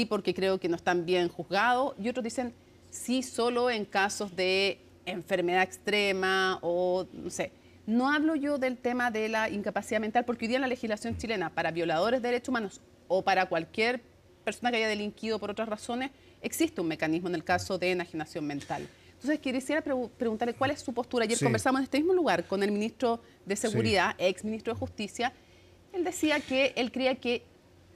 porque creo que no están bien juzgados, y otros dicen sí solo en casos de enfermedad extrema o no sé. No hablo yo del tema de la incapacidad mental, porque hoy día en la legislación chilena, para violadores de derechos humanos o para cualquier persona que haya delinquido por otras razones, existe un mecanismo en el caso de enajenación mental. Entonces, quisiera preguntarle cuál es su postura. Ayer conversamos en este mismo lugar con el ministro de Seguridad, ex ministro de Justicia. Él decía que él creía que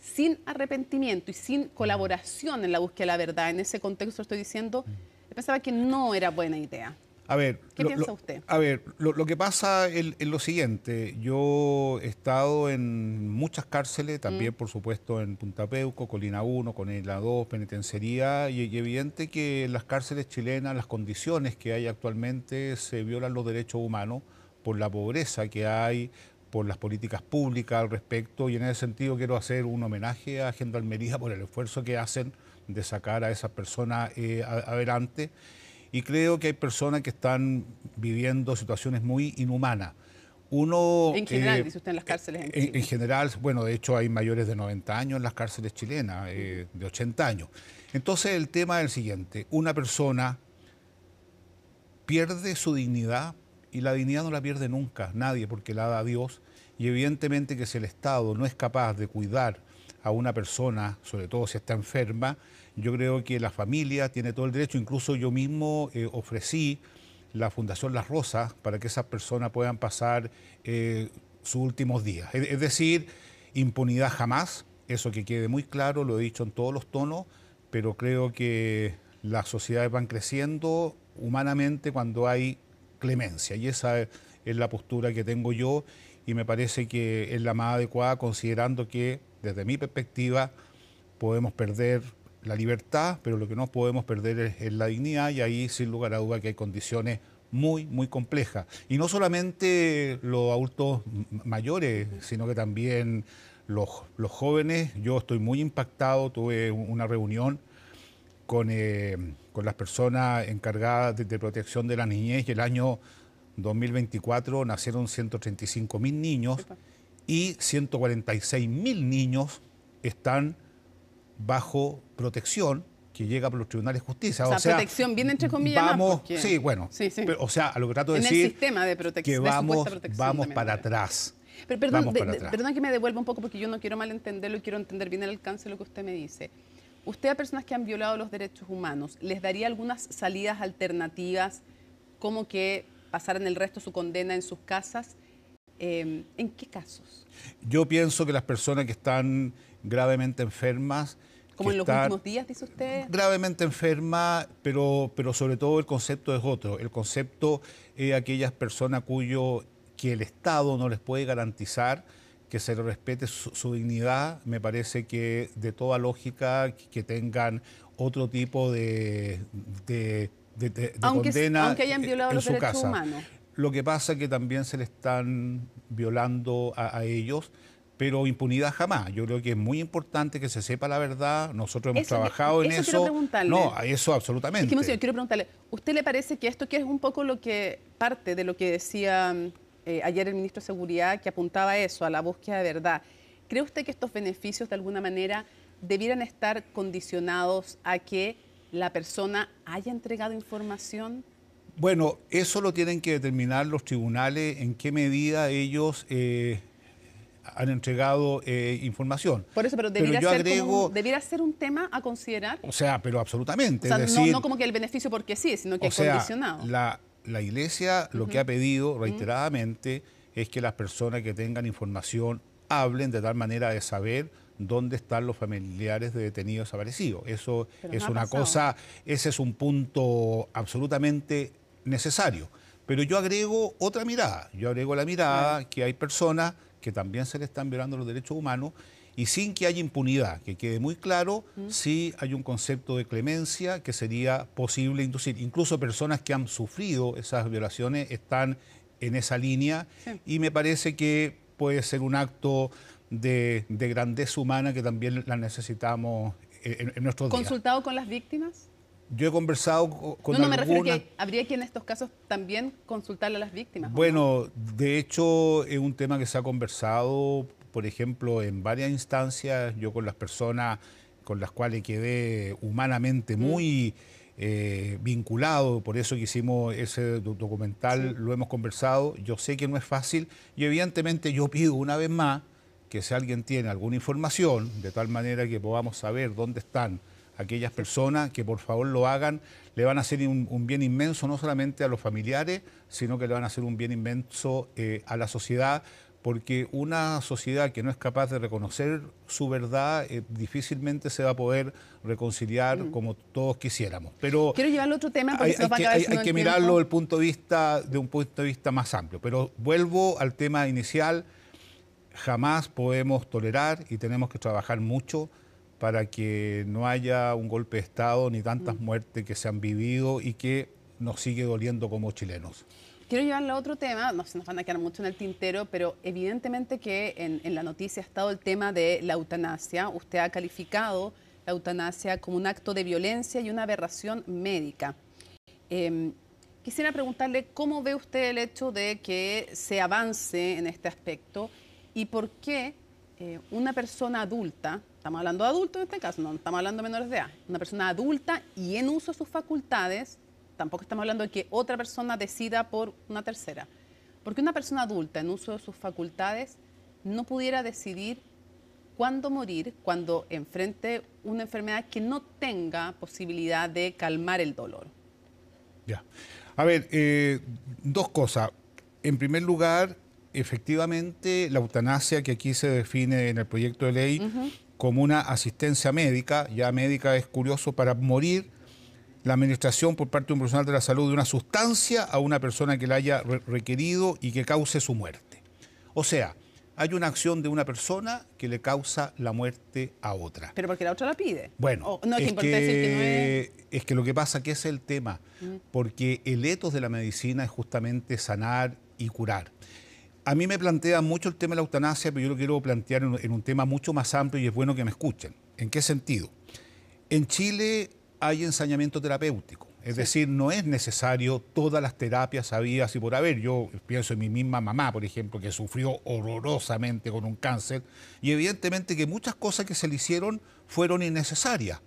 sin arrepentimiento y sin colaboración en la búsqueda de la verdad, en ese contexto estoy diciendo, él pensaba que no era buena idea. A ver, ¿Qué piensa usted? A ver, lo que pasa es lo siguiente. Yo he estado en muchas cárceles, también por supuesto en Punta Peuco, Colina 1, Colina 2, Penitenciaría, y evidente que en las cárceles chilenas las condiciones que hay actualmente se violan los derechos humanos por la pobreza que hay, por las políticas públicas al respecto, y en ese sentido quiero hacer un homenaje a Gendarmería por el esfuerzo que hacen de sacar a esas personas adelante. Y creo que hay personas que están viviendo situaciones muy inhumanas. Uno, en general, dice usted, en las cárceles en Chile. En general, bueno, de hecho hay mayores de 90 años en las cárceles chilenas, de 80 años. Entonces el tema es el siguiente, una persona pierde su dignidad y la dignidad no la pierde nunca, nadie, porque la da Dios. Y evidentemente que si el Estado no es capaz de cuidar a una persona, sobre todo si está enferma, yo creo que la familia tiene todo el derecho. Incluso yo mismo ofrecí la Fundación Las Rosas para que esas personas puedan pasar sus últimos días. Es decir, impunidad jamás, eso que quede muy claro, lo he dicho en todos los tonos, pero creo que las sociedades van creciendo humanamente cuando hay clemencia, y esa es la postura que tengo yo, y me parece que es la más adecuada, considerando que, desde mi perspectiva, podemos perder la libertad, pero lo que no podemos perder es la dignidad, y ahí sin lugar a duda que hay condiciones muy, muy complejas. Y no solamente los adultos mayores, sino que también los jóvenes. Yo estoy muy impactado, tuve una reunión con las personas encargadas de protección de la niñez, y el año 2024 nacieron 135.000 niños y 146.000 niños están bajo protección que llega por los tribunales de justicia. O sea, protección viene entre comillas. Vamos, sí, bueno, sí. Pero, o sea, a lo que trato de decir en el sistema de protección, que vamos para atrás. Pero perdón que me devuelva un poco, porque yo no quiero malentenderlo y quiero entender bien el alcance de lo que usted me dice. Usted, a personas que han violado los derechos humanos, ¿les daría algunas salidas alternativas, como que pasaran el resto de su condena en sus casas? ¿En qué casos? Yo pienso que las personas que están gravemente enfermas, como en los últimos días, dice usted. Gravemente enferma, pero sobre todo el concepto es otro. El concepto es aquellas personas que el Estado no les puede garantizar que se les respete su dignidad. Me parece que de toda lógica que tengan otro tipo de condena aunque hayan violado los derechos humanos. Lo que pasa es que también se le están violando a ellos, pero impunidad jamás. Yo creo que es muy importante que se sepa la verdad. Nosotros hemos trabajado en eso. No, eso absolutamente. Es que, monsieur, quiero preguntarle, ¿usted le parece que esto, que es un poco lo que parte de lo que decía ayer el ministro de Seguridad, que apuntaba a eso, a la búsqueda de verdad, ¿cree usted que estos beneficios de alguna manera debieran estar condicionados a que la persona haya entregado información? Bueno, eso lo tienen que determinar los tribunales, en qué medida ellos han entregado información. Por eso, pero debiera ser un tema a considerar. O sea, pero absolutamente. O sea, es decir, no como que el beneficio porque sí, sino que es condicionado. La Iglesia lo que ha pedido reiteradamente es que las personas que tengan información hablen de tal manera de saber dónde están los familiares de detenidos desaparecidos. Eso es una cosa, ese es un punto absolutamente necesario. Pero yo agrego otra mirada. Yo agrego la mirada que hay personas que también se le están violando los derechos humanos, y sin que haya impunidad, que quede muy claro, sí hay un concepto de clemencia que sería posible inducir. Incluso personas que han sufrido esas violaciones están en esa línea, y me parece que puede ser un acto de grandeza humana que también la necesitamos en nuestros días. ¿Consultado con las víctimas? Yo he conversado con algunas... me refiero que habría que en estos casos también consultarle a las víctimas. Bueno, de hecho es un tema que se ha conversado, por ejemplo, en varias instancias. Yo con las personas con las cuales quedé humanamente muy vinculado, por eso que hicimos ese documental, lo hemos conversado. Yo sé que no es fácil, y evidentemente yo pido una vez más que si alguien tiene alguna información, de tal manera que podamos saber dónde están aquellas personas, que por favor lo hagan. Le van a hacer un bien inmenso no solamente a los familiares, sino que le van a hacer un bien inmenso a la sociedad, porque una sociedad que no es capaz de reconocer su verdad difícilmente se va a poder reconciliar como todos quisiéramos. Pero quiero llevarlo a otro tema porque hay que mirarlo desde un punto de vista más amplio. Pero vuelvo al tema inicial. Jamás podemos tolerar y tenemos que trabajar mucho para que no haya un golpe de Estado ni tantas muertes que se han vivido y que nos sigue doliendo como chilenos. Quiero llevarle a otro tema, no se nos van a quedar mucho en el tintero, pero evidentemente que en la noticia ha estado el tema de la eutanasia. Usted ha calificado la eutanasia como un acto de violencia y una aberración médica. Quisiera preguntarle cómo ve usted el hecho de que se avance en este aspecto y por qué una persona adulta, estamos hablando de adultos en este caso, no estamos hablando de menores de edad, una persona adulta y en uso de sus facultades, tampoco estamos hablando de que otra persona decida por una tercera. Porque una persona adulta en uso de sus facultades no pudiera decidir cuándo morir cuando enfrente una enfermedad que no tenga posibilidad de calmar el dolor. Ya. A ver, dos cosas. En primer lugar, efectivamente, la eutanasia que aquí se define en el proyecto de ley como una asistencia médica, ya médica es curioso, para morir, la administración por parte de un profesional de la salud de una sustancia a una persona que la haya requerido y que cause su muerte. O sea, hay una acción de una persona que le causa la muerte a otra. Pero porque la otra la pide. Bueno, no es que lo que pasa que ese es el tema, porque el ethos de la medicina es justamente sanar y curar. A mí me plantea mucho el tema de la eutanasia, pero yo lo quiero plantear en un tema mucho más amplio y es bueno que me escuchen. ¿En qué sentido? En Chile hay ensañamiento terapéutico, es decir, no es necesario todas las terapias habidas y por haber. Yo pienso en mi misma mamá, por ejemplo, que sufrió horrorosamente con un cáncer y evidentemente que muchas cosas que se le hicieron fueron innecesarias.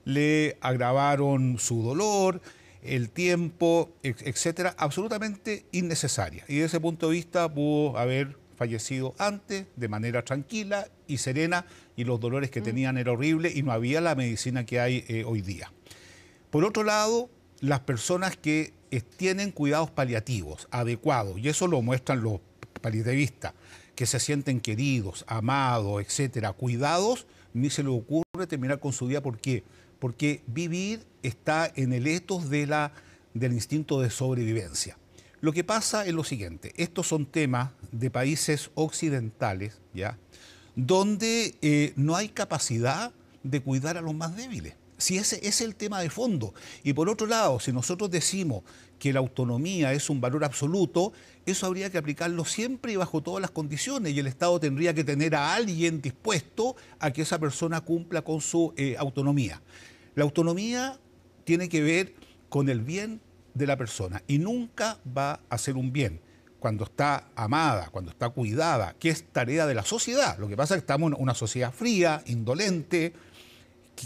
Le agravaron su dolor, el tiempo, etcétera, absolutamente innecesaria. Y desde ese punto de vista pudo haber fallecido antes, de manera tranquila y serena, y los dolores que tenían eran horribles y no había la medicina que hay hoy día. Por otro lado, las personas que tienen cuidados paliativos adecuados, y eso lo muestran los paliativistas, que se sienten queridos, amados, etcétera, cuidados, ni se les ocurre terminar con su vida. ¿Por qué? Porque vivir está en el ethos del instinto de sobrevivencia. Lo que pasa es lo siguiente, estos son temas de países occidentales, ¿ya?, donde no hay capacidad de cuidar a los más débiles. Si ese es el tema de fondo. Y por otro lado, si nosotros decimos que la autonomía es un valor absoluto, eso habría que aplicarlo siempre y bajo todas las condiciones, y el Estado tendría que tener a alguien dispuesto a que esa persona cumpla con su autonomía. La autonomía tiene que ver con el bien de la persona y nunca va a ser un bien cuando está amada, cuando está cuidada, que es tarea de la sociedad. Lo que pasa es que estamos en una sociedad fría, indolente,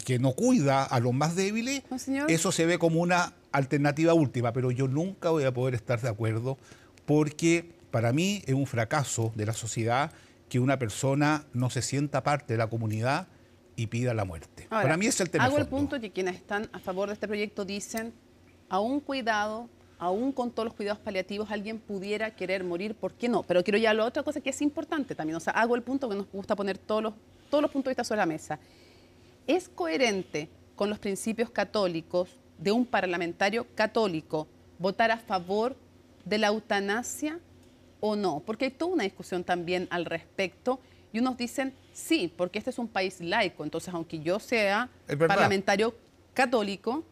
que no cuida a los más débiles. Eso se ve como una alternativa última, pero yo nunca voy a poder estar de acuerdo porque para mí es un fracaso de la sociedad que una persona no se sienta parte de la comunidad y pida la muerte. Ahora, para mí es el tema hago de el fondo. punto que quienes están a favor de este proyecto dicen, aún cuidado, aún con todos los cuidados paliativos, alguien pudiera querer morir, ¿por qué no? Pero quiero ya la otra cosa que es importante también, o sea, hago el punto que nos gusta poner todos los puntos de vista sobre la mesa. ¿Es coherente con los principios católicos de un parlamentario católico votar a favor de la eutanasia o no? Porque hay toda una discusión también al respecto y unos dicen sí, porque este es un país laico, entonces aunque yo sea parlamentario católico,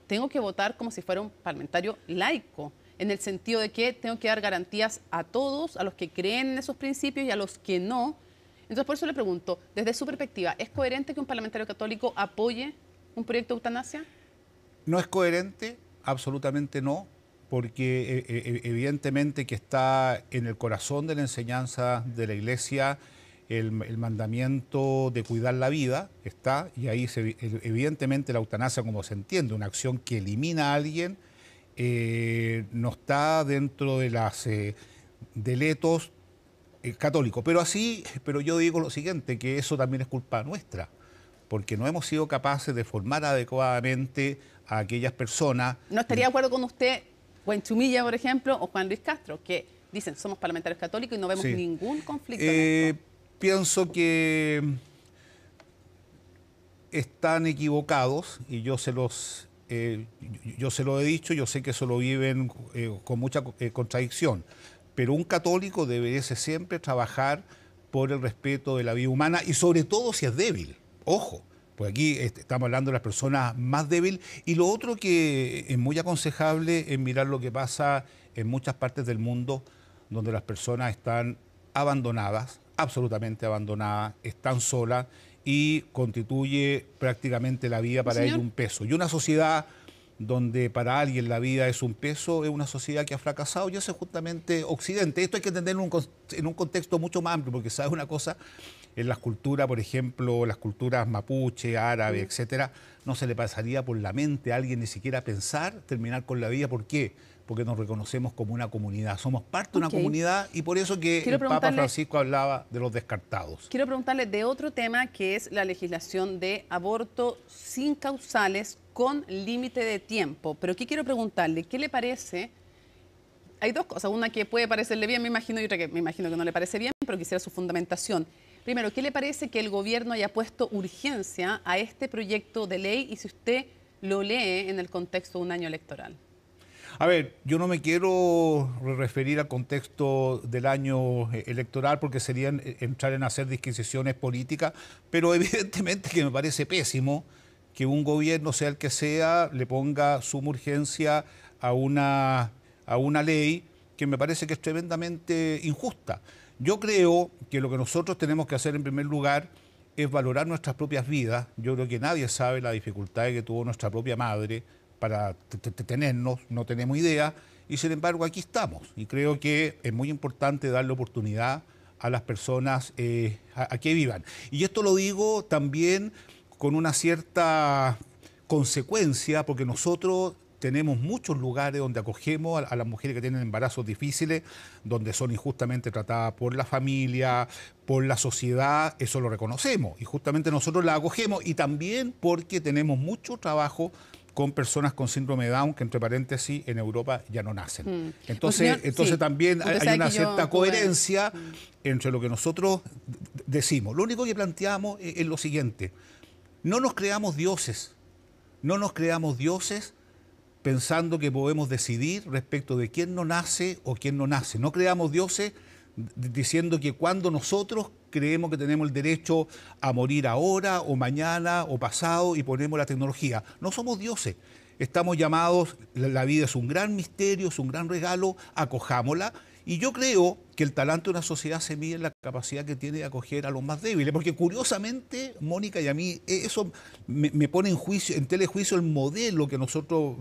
tengo que votar como si fuera un parlamentario laico, en el sentido de que tengo que dar garantías a todos, a los que creen en esos principios y a los que no. Entonces, por eso le pregunto, desde su perspectiva, ¿es coherente que un parlamentario católico apoye un proyecto de eutanasia? No es coherente, absolutamente no, porque evidentemente que está en el corazón de la enseñanza de la Iglesia el mandamiento de cuidar la vida, está, y ahí evidentemente la eutanasia, como se entiende, una acción que elimina a alguien, no está dentro de las deletos católicos. Pero yo digo lo siguiente, que eso también es culpa nuestra, porque no hemos sido capaces de formar adecuadamente a aquellas personas. No estaría de acuerdo con usted, Huenchumilla, por ejemplo, o Juan Luis Castro, que dicen, somos parlamentarios católicos y no vemos ningún conflicto en esto. Pienso que están equivocados y yo se lo he dicho, yo sé que eso lo viven con mucha contradicción, pero un católico debería siempre trabajar por el respeto de la vida humana y sobre todo si es débil. Ojo, pues aquí estamos hablando de las personas más débiles. Y lo otro que es muy aconsejable es mirar lo que pasa en muchas partes del mundo donde las personas están abandonadas, absolutamente abandonadas, están solas y constituye prácticamente la vida para ellos un peso. Y una sociedad donde para alguien la vida es un peso, es una sociedad que ha fracasado, y eso es justamente Occidente. Esto hay que entenderlo en un contexto mucho más amplio, porque ¿sabes una cosa? En las culturas, por ejemplo, las culturas mapuche, árabe, etcétera, no se le pasaría por la mente a alguien ni siquiera pensar terminar con la vida. ¿Por qué? Porque nos reconocemos como una comunidad, somos parte de una comunidad, y por eso que el Papa Francisco hablaba de los descartados. Quiero preguntarle de otro tema, que es la legislación de aborto sin causales con límite de tiempo. Pero aquí quiero preguntarle, ¿qué le parece? Hay dos cosas, una que puede parecerle bien, me imagino, y otra que me imagino que no le parece bien, pero quisiera su fundamentación. Primero, ¿qué le parece que el gobierno haya puesto urgencia a este proyecto de ley y si usted lo lee en el contexto de un año electoral? A ver, yo no me quiero referir al contexto del año electoral porque sería entrar en hacer disquisiciones políticas, pero evidentemente que me parece pésimo que un gobierno, sea el que sea, le ponga suma urgencia a una ley que me parece que es tremendamente injusta. Yo creo que lo que nosotros tenemos que hacer en primer lugar es valorar nuestras propias vidas. Yo creo que nadie sabe la dificultad que tuvo nuestra propia madre para tenernos, no tenemos idea, y sin embargo aquí estamos. Y creo que es muy importante darle oportunidad a las personas a que vivan. Y esto lo digo también con una cierta consecuencia, porque nosotros tenemos muchos lugares donde acogemos a las mujeres que tienen embarazos difíciles, donde son injustamente tratadas por la familia, por la sociedad, eso lo reconocemos. Y justamente nosotros las acogemos, y también porque tenemos mucho trabajo con personas con síndrome de Down, que entre paréntesis en Europa ya no nacen. Entonces, sí, también hay una cierta coherencia entre lo que nosotros decimos. Lo único que planteamos es lo siguiente: no nos creamos dioses, pensando que podemos decidir respecto de quién no nace o quién no nace. No creamos dioses diciendo que cuando nosotros creemos que tenemos el derecho a morir ahora o mañana o pasado y ponemos la tecnología. No somos dioses. Estamos llamados, la vida es un gran misterio, es un gran regalo, acojámosla. Y yo creo que el talante de una sociedad se mide en la capacidad que tiene de acoger a los más débiles, porque curiosamente, Mónica, y a mí eso me pone en telejuicio el modelo que nosotros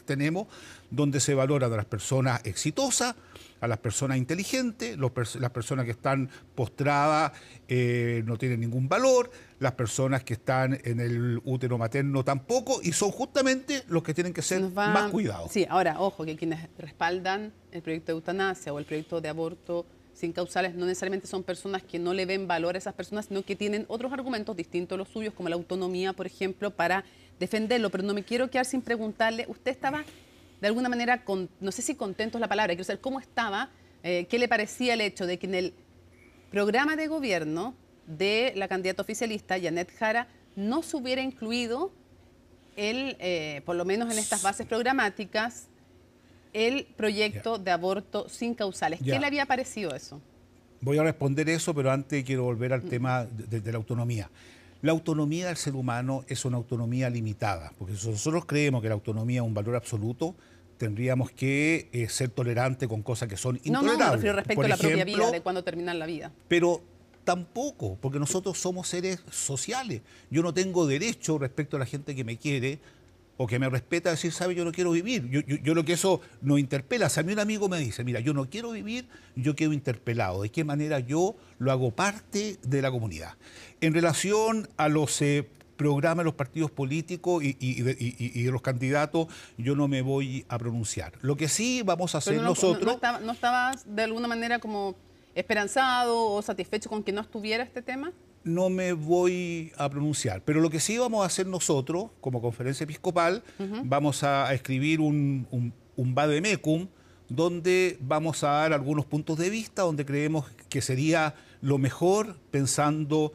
tenemos, donde se valoran a las personas exitosas, a las personas inteligentes, las personas que están postradas no tienen ningún valor, las personas que están en el útero materno tampoco, y son justamente los que tienen que ser más cuidados. Sí, ahora, ojo, que quienes respaldan el proyecto de eutanasia o el proyecto de aborto sin causales no necesariamente son personas que no le ven valor a esas personas, sino que tienen otros argumentos distintos a los suyos, como la autonomía, por ejemplo, para defenderlo. Pero no me quiero quedar sin preguntarle, usted estaba de alguna manera, no sé si contento es la palabra, quiero saber cómo estaba, qué le parecía el hecho de que en el programa de gobierno de la candidata oficialista, Janet Jara, no se hubiera incluido, por lo menos en estas bases programáticas, el proyecto de aborto sin causales. ¿Qué le había parecido eso? Voy a responder eso, pero antes quiero volver al tema de la autonomía. La autonomía del ser humano es una autonomía limitada, porque si nosotros creemos que la autonomía es un valor absoluto, tendríamos que ser tolerantes con cosas que son intolerables. No, me refiero respecto a la propia vida, de cuándo terminar la vida. Pero tampoco, porque nosotros somos seres sociales. Yo no tengo derecho respecto a la gente que me quiere o que me respeta a decir, ¿sabe? Yo no quiero vivir. Yo lo que eso nos interpela. Si a mí un amigo me dice, mira, yo no quiero vivir, yo quedo interpelado. ¿De qué manera yo lo hago parte de la comunidad? En relación a los programas de los partidos políticos y de los candidatos, yo no me voy a pronunciar. Lo que sí vamos a hacer nosotros... ¿No estabas de alguna manera como esperanzado o satisfecho con que no estuviera este tema? No me voy a pronunciar, pero lo que sí vamos a hacer nosotros, como Conferencia Episcopal, vamos a escribir un vademecum donde vamos a dar algunos puntos de vista, donde creemos que sería lo mejor pensando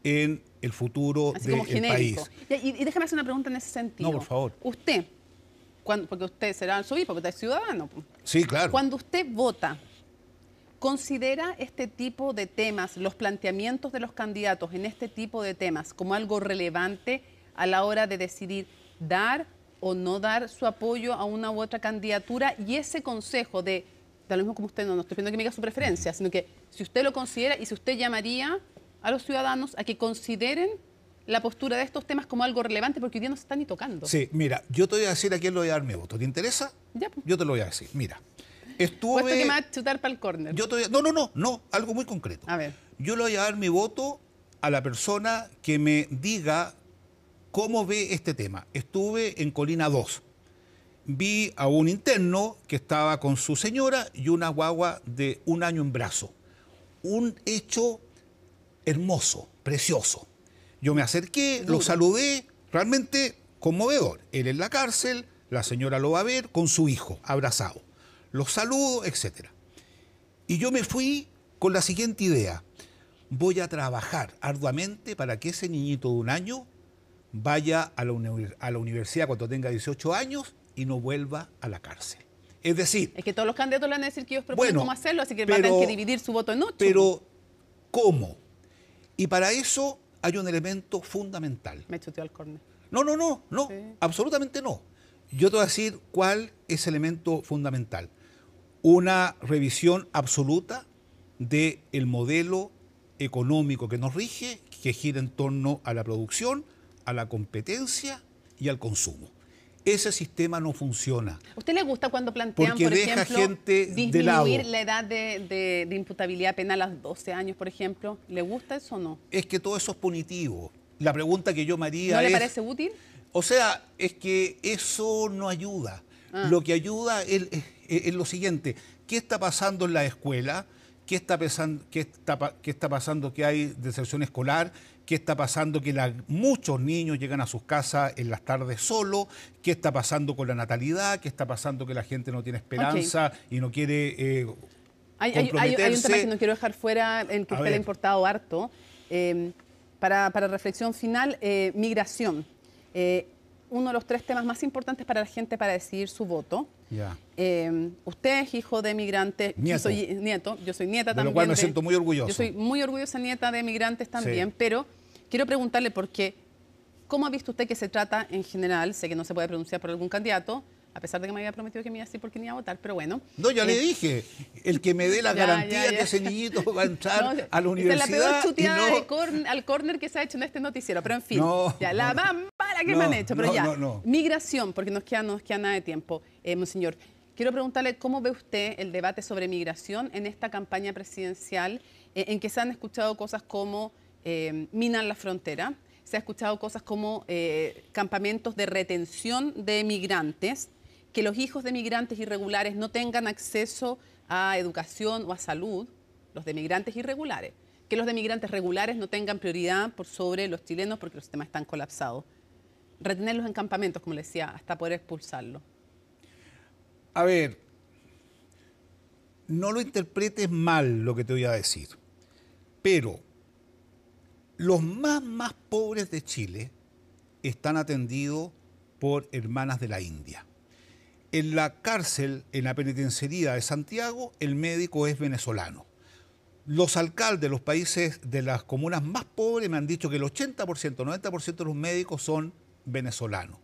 en el futuro del país. Y déjame hacer una pregunta en ese sentido. No, por favor. Usted, porque usted será el obispo, porque usted es ciudadano. Sí, claro. Cuando usted vota, ¿considera este tipo de temas, los planteamientos de los candidatos en este tipo de temas, como algo relevante a la hora de decidir dar o no dar su apoyo a una u otra candidatura? Y ese consejo de lo mismo como usted, no estoy pidiendo que me diga su preferencia, sino que si usted lo considera y si usted llamaría a los ciudadanos a que consideren la postura de estos temas como algo relevante, porque hoy día no se están ni tocando. Sí, mira, yo te voy a decir a quién le voy a dar mi voto. ¿Te interesa? Ya, pues. Yo te lo voy a decir. Mira, Puesto que me va a chutar para el córner. No, algo muy concreto. A ver. Yo le voy a dar mi voto a la persona que me diga cómo ve este tema. Estuve en Colina 2. Vi a un interno que estaba con su señora y una guagua de 1 año en brazo. Un hecho hermoso, precioso. Yo me acerqué, lo saludé, realmente conmovedor. Él en la cárcel, la señora lo va a ver con su hijo, abrazado. Los saludo, etc. Y yo me fui con la siguiente idea. Voy a trabajar arduamente para que ese niñito de 1 año vaya a la universidad cuando tenga 18 años y no vuelva a la cárcel. Es decir... Es que todos los candidatos le van a decir que ellos proponen cómo hacerlo, así que van a tener que dividir su voto en 8. Pero, ¿cómo? Y para eso hay un elemento fundamental. Me chuteó al córner. No, sí. Absolutamente no. Yo te voy a decir cuál es el elemento fundamental. Una revisión absoluta del modelo económico que nos rige, que gira en torno a la producción, a la competencia y al consumo. Ese sistema no funciona. ¿A usted le gusta cuando plantean, porque por deja ejemplo, gente de lado. disminuir la edad de imputabilidad penal a los 12 años, por ejemplo? ¿Le gusta eso o no? Es que todo eso es punitivo. La pregunta que yo me haría ¿No es... le parece útil? O sea, es que eso no ayuda. Lo que ayuda es lo siguiente. ¿Qué está pasando en la escuela? ¿Qué está pasando que hay deserción escolar? ¿Qué está pasando que muchos niños llegan a sus casas en las tardes solos? ¿Qué está pasando con la natalidad? ¿Qué está pasando que la gente no tiene esperanza y no quiere comprometerse? Hay un tema que no quiero dejar fuera, en que a usted le ha importado harto. Para reflexión final, migración. Uno de los 3 temas más importantes para la gente para decidir su voto. Ya. Usted es hijo de migrantes. Nieto. Yo soy nieta también. De lo cual me siento muy orgulloso. Yo soy muy orgullosa nieta de migrantes también, sí. Pero quiero preguntarle ¿cómo ha visto usted que se trata en general? Sé que no se puede pronunciar por algún candidato, a pesar de que me había prometido que me iba a decir por qué ni iba a votar, pero bueno. No, ya le dije, el que me dé la garantía que ese niñito va a entrar a la universidad. Esta es la peor chuteada al córner que se ha hecho en este noticiero, pero en fin, la más mala que me han hecho, pero Migración, porque nos queda nada de tiempo. Monseñor, quiero preguntarle cómo ve usted el debate sobre migración en esta campaña presidencial, en que se han escuchado cosas como minan la frontera, se ha escuchado cosas como campamentos de retención de migrantes, que los hijos de migrantes irregulares no tengan acceso a educación o a salud, los de migrantes irregulares, que los de migrantes regulares no tengan prioridad por sobre los chilenos porque los sistemas están colapsados. Retenerlos en campamentos, como le decía, hasta poder expulsarlos. A ver, no lo interpretes mal lo que te voy a decir, pero los más pobres de Chile están atendidos por hermanas de la India. En la cárcel, en la penitenciaría de Santiago, el médico es venezolano. Los alcaldes de los países, de las comunas más pobres, me han dicho que el 80%, 90% de los médicos son venezolanos.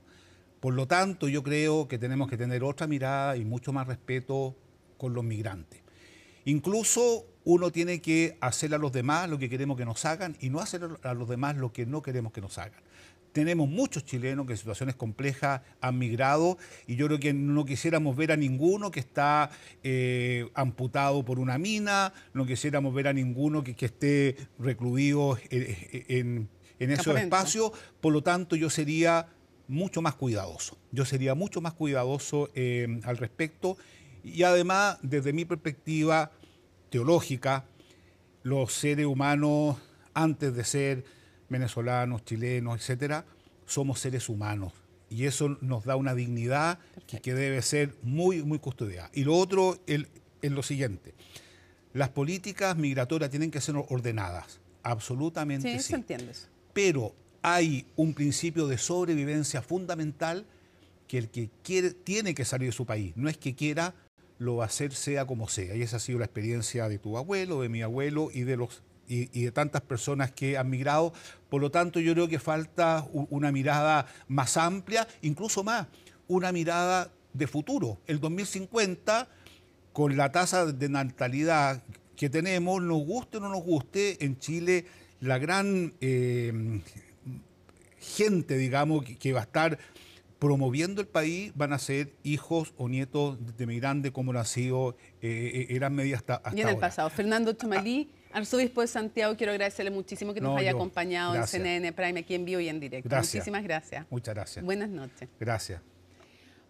Por lo tanto, yo creo que tenemos que tener otra mirada y mucho más respeto con los migrantes. Incluso uno tiene que hacer a los demás lo que queremos que nos hagan y no hacer a los demás lo que no queremos que nos hagan. Tenemos muchos chilenos que en situaciones complejas han migrado y yo creo que no quisiéramos ver a ninguno que está amputado por una mina, no quisiéramos ver a ninguno que esté recluido en esos espacios. Por lo tanto, yo sería mucho más cuidadoso. Al respecto. Y además, desde mi perspectiva teológica, los seres humanos, antes de ser venezolanos, chilenos, etcétera, somos seres humanos Y eso nos da una dignidad que debe ser muy, muy custodiada. Y lo otro es lo siguiente. Las políticas migratorias tienen que ser ordenadas. Absolutamente sí. Sí, se entiende eso. Pero hay un principio de sobrevivencia fundamental que el que quiere tiene que salir de su país. No es que quiera, lo va a hacer sea como sea. Y esa ha sido la experiencia de tu abuelo, de mi abuelo y de tantas personas que han migrado. Por lo tanto, yo creo que falta una mirada más amplia, incluso más, una mirada de futuro. El 2050, con la tasa de natalidad que tenemos, nos guste o no nos guste, en Chile la gran gente, digamos, que va a estar promoviendo el país van a ser hijos o nietos de migrantes, como lo ha sido Eran Media hasta ahora. Y en el pasado. Fernando Chamalí, arzobispo de Santiago, quiero agradecerle muchísimo que nos haya acompañado en CNN Prime aquí en vivo y en directo. Gracias. Muchísimas gracias. Muchas gracias. Buenas noches. Gracias.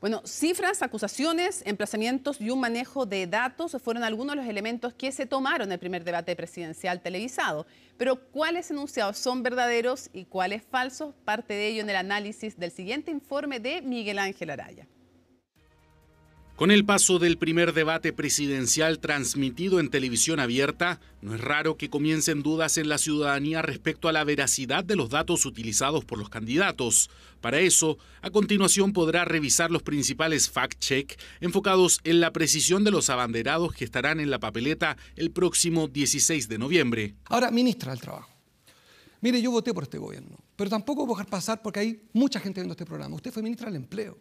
Bueno, cifras, acusaciones, emplazamientos y un manejo de datos fueron algunos de los elementos que se tomaron en el primer debate presidencial televisado. Pero ¿cuáles enunciados son verdaderos y cuáles falsos? Parte de ello en el análisis del siguiente informe de Miguel Ángel Araya. Con el paso del primer debate presidencial transmitido en televisión abierta, no es raro que comiencen dudas en la ciudadanía respecto a la veracidad de los datos utilizados por los candidatos. Para eso, a continuación podrá revisar los principales fact-check enfocados en la precisión de los abanderados que estarán en la papeleta el próximo 16 de noviembre. Ahora, ministra del Trabajo. Mire, yo voté por este gobierno, pero tampoco voy a dejar pasar porque hay mucha gente viendo este programa. Usted fue ministra del Empleo.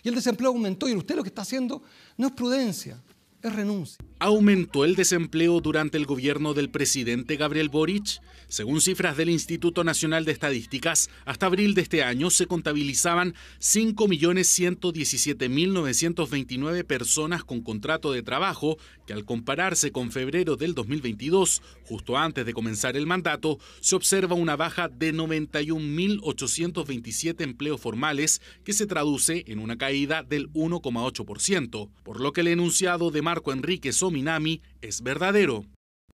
Y el desempleo aumentó y usted lo que está haciendo no es prudencia, es renuncia. ¿Aumentó el desempleo durante el gobierno del presidente Gabriel Boric? Según cifras del Instituto Nacional de Estadísticas, hasta abril de este año se contabilizaban 5.117.929 personas con contrato de trabajo, que al compararse con febrero del 2022, justo antes de comenzar el mandato, se observa una baja de 91.827 empleos formales, que se traduce en una caída del 1,8%, por lo que el enunciado de Marco Enrique Sominami es verdadero.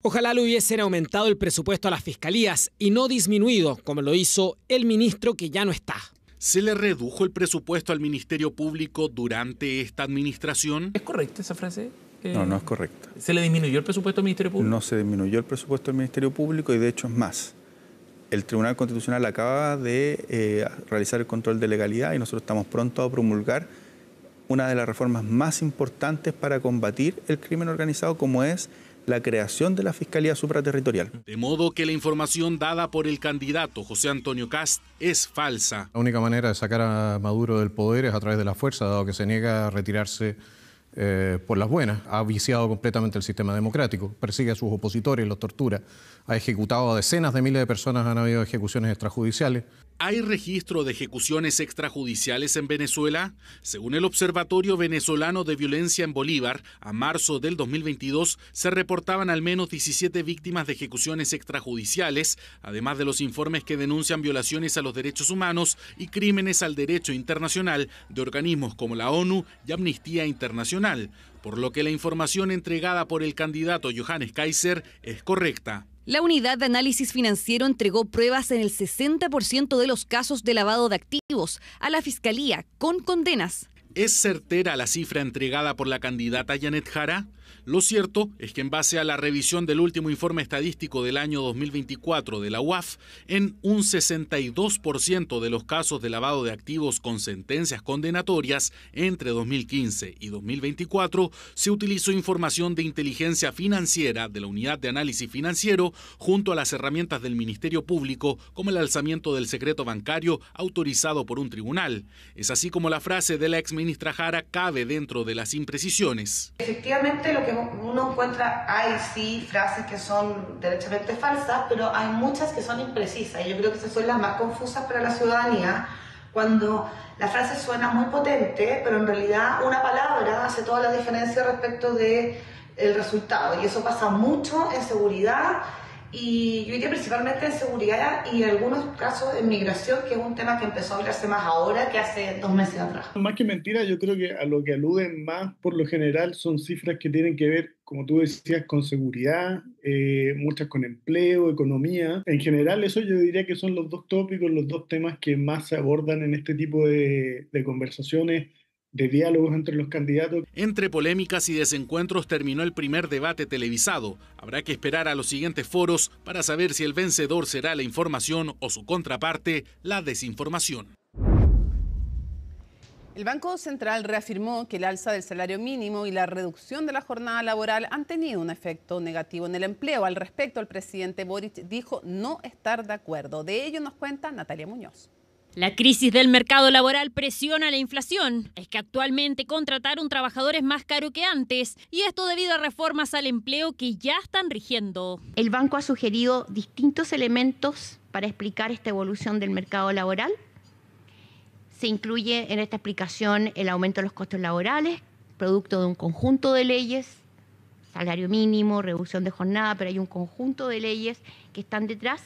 Ojalá le hubiesen aumentado el presupuesto a las fiscalías y no disminuido, como lo hizo el ministro que ya no está. ¿Se le redujo el presupuesto al Ministerio Público durante esta administración? ¿Es correcta esa frase? No, no es correcta. ¿Se le disminuyó el presupuesto al Ministerio Público? No se disminuyó el presupuesto al Ministerio Público y de hecho es más. El Tribunal Constitucional acaba de realizar el control de legalidad y nosotros estamos prontos a promulgar una de las reformas más importantes para combatir el crimen organizado, como es la creación de la Fiscalía Supraterritorial. De modo que la información dada por el candidato José Antonio Kast es falsa. La única manera de sacar a Maduro del poder es a través de la fuerza, dado que se niega a retirarse por las buenas. Ha viciado completamente el sistema democrático, persigue a sus opositores, los tortura, ha ejecutado a decenas de miles de personas, han habido ejecuciones extrajudiciales. ¿Hay registro de ejecuciones extrajudiciales en Venezuela? Según el Observatorio Venezolano de Violencia en Bolívar, a marzo del 2022 se reportaban al menos 17 víctimas de ejecuciones extrajudiciales, además de los informes que denuncian violaciones a los derechos humanos y crímenes al derecho internacional de organismos como la ONU y Amnistía Internacional, por lo que la información entregada por el candidato Johannes Kaiser es correcta. La unidad de análisis financiero entregó pruebas en el 60% de los casos de lavado de activos a la Fiscalía con condenas. ¿Es certera la cifra entregada por la candidata Janet Jara? Lo cierto es que en base a la revisión del último informe estadístico del año 2024 de la UAF, en un 62% de los casos de lavado de activos con sentencias condenatorias entre 2015 y 2024 se utilizó información de inteligencia financiera de la Unidad de Análisis Financiero junto a las herramientas del Ministerio Público, como el alzamiento del secreto bancario autorizado por un tribunal. Es así como la frase de la exministra Jara cabe dentro de las imprecisiones. Efectivamente, lo que uno encuentra, hay sí frases que son derechamente falsas, pero hay muchas que son imprecisas. Y yo creo que esas son las más confusas para la ciudadanía, cuando la frase suena muy potente, pero en realidad una palabra hace toda la diferencia respecto del resultado. Y eso pasa mucho en seguridad, y yo diría principalmente en seguridad y en algunos casos en migración, que es un tema que empezó a hablarse más ahora que hace 2 meses atrás. Más que mentira, yo creo que a lo que aluden más por lo general son cifras que tienen que ver como tú decías, con seguridad, muchas con empleo, economía. En general, eso yo diría que son los dos tópicos, los dos temas que más se abordan en este tipo de conversaciones, de diálogos entre los candidatos. Entre polémicas y desencuentros terminó el primer debate televisado. Habrá que esperar a los siguientes foros para saber si el vencedor será la información o su contraparte, la desinformación. El Banco Central reafirmó que el alza del salario mínimo y la reducción de la jornada laboral han tenido un efecto negativo en el empleo. Al respecto, el presidente Boric dijo no estar de acuerdo. De ello nos cuenta Natalia Muñoz. La crisis del mercado laboral presiona la inflación. Es que actualmente contratar un trabajador es más caro que antes, y esto debido a reformas al empleo que ya están rigiendo. El banco ha sugerido distintos elementos para explicar esta evolución del mercado laboral. Se incluye en esta explicación el aumento de los costos laborales, producto de un conjunto de leyes, salario mínimo, reducción de jornada, pero hay un conjunto de leyes que están detrás.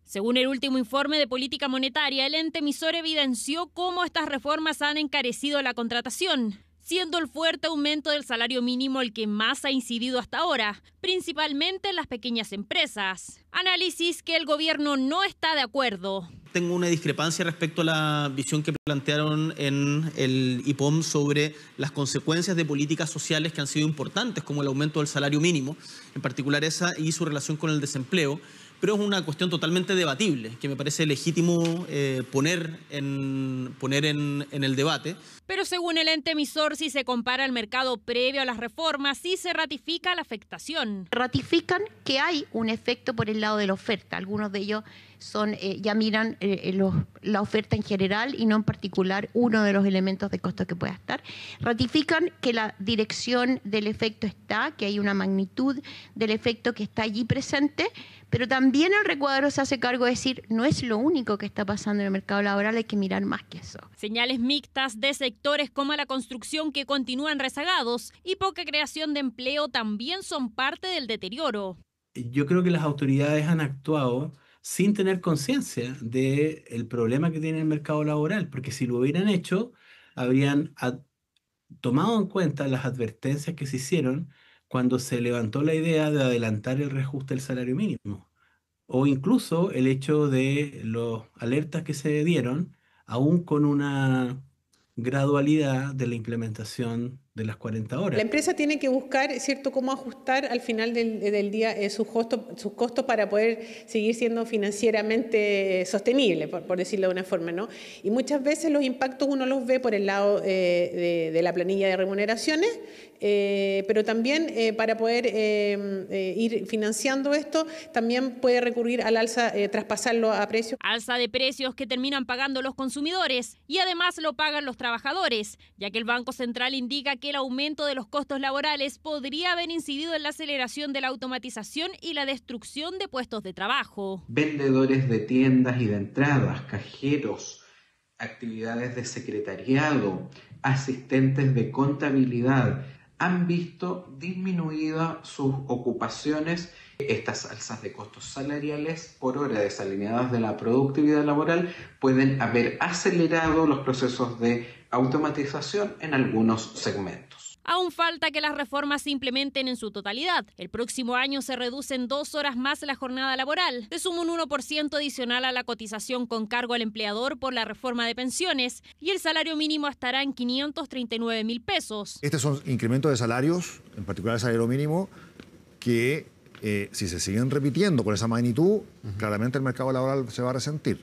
Según el último informe de política monetaria, el ente emisor evidenció cómo estas reformas han encarecido la contratación, siendo el fuerte aumento del salario mínimo el que más ha incidido hasta ahora, principalmente en las pequeñas empresas. Análisis que el gobierno no está de acuerdo. Tengo una discrepancia respecto a la visión que plantearon en el IPOM sobre las consecuencias de políticas sociales que han sido importantes, como el aumento del salario mínimo, en particular esa y su relación con el desempleo. Pero es una cuestión totalmente debatible, que me parece legítimo poner en el debate. Pero según el ente emisor, si se compara el mercado previo a las reformas, sí se ratifica la afectación. Ratifican que hay un efecto por el lado de la oferta. Algunos de ellos son ya miran la oferta en general y no en particular uno de los elementos de costo que pueda estar. Ratifican que la dirección del efecto está, que hay una magnitud del efecto que está allí presente, pero también el recuadro se hace cargo de decir no es lo único que está pasando en el mercado laboral, hay que mirar más que eso. Señales mixtas de sectores como la construcción que continúan rezagados y poca creación de empleo también son parte del deterioro. Yo creo que las autoridades han actuado sin tener conciencia del problema que tiene el mercado laboral, porque si lo hubieran hecho, habrían tomado en cuenta las advertencias que se hicieron cuando se levantó la idea de adelantar el reajuste del salario mínimo, o incluso el hecho de las alertas que se dieron, aún con una gradualidad de la implementación de las 40 horas. La empresa tiene que buscar, ¿cierto?, cómo ajustar al final del día sus costos para poder seguir siendo financieramente sostenible, por decirlo de una forma, ¿no? Y muchas veces los impactos uno los ve por el lado de la planilla de remuneraciones, pero también para poder ir financiando esto, también puede recurrir al alza, traspasarlo a precios. Alza de precios que terminan pagando los consumidores y además lo pagan los trabajadores, ya que el Banco Central indica que el aumento de los costos laborales podría haber incidido en la aceleración de la automatización y la destrucción de puestos de trabajo. Vendedores de tiendas y de entradas, cajeros, actividades de secretariado, asistentes de contabilidad, han visto disminuidas sus ocupaciones. Estas alzas de costos salariales por hora desalineadas de la productividad laboral pueden haber acelerado los procesos de automatización en algunos segmentos. Aún falta que las reformas se implementen en su totalidad. El próximo año se reducen 2 horas más la jornada laboral. Se suma un 1% adicional a la cotización con cargo al empleador por la reforma de pensiones y el salario mínimo estará en 539.000 pesos. Estos son incrementos de salarios, en particular el salario mínimo, que si se siguen repitiendo con esa magnitud, claramente el mercado laboral se va a resentir.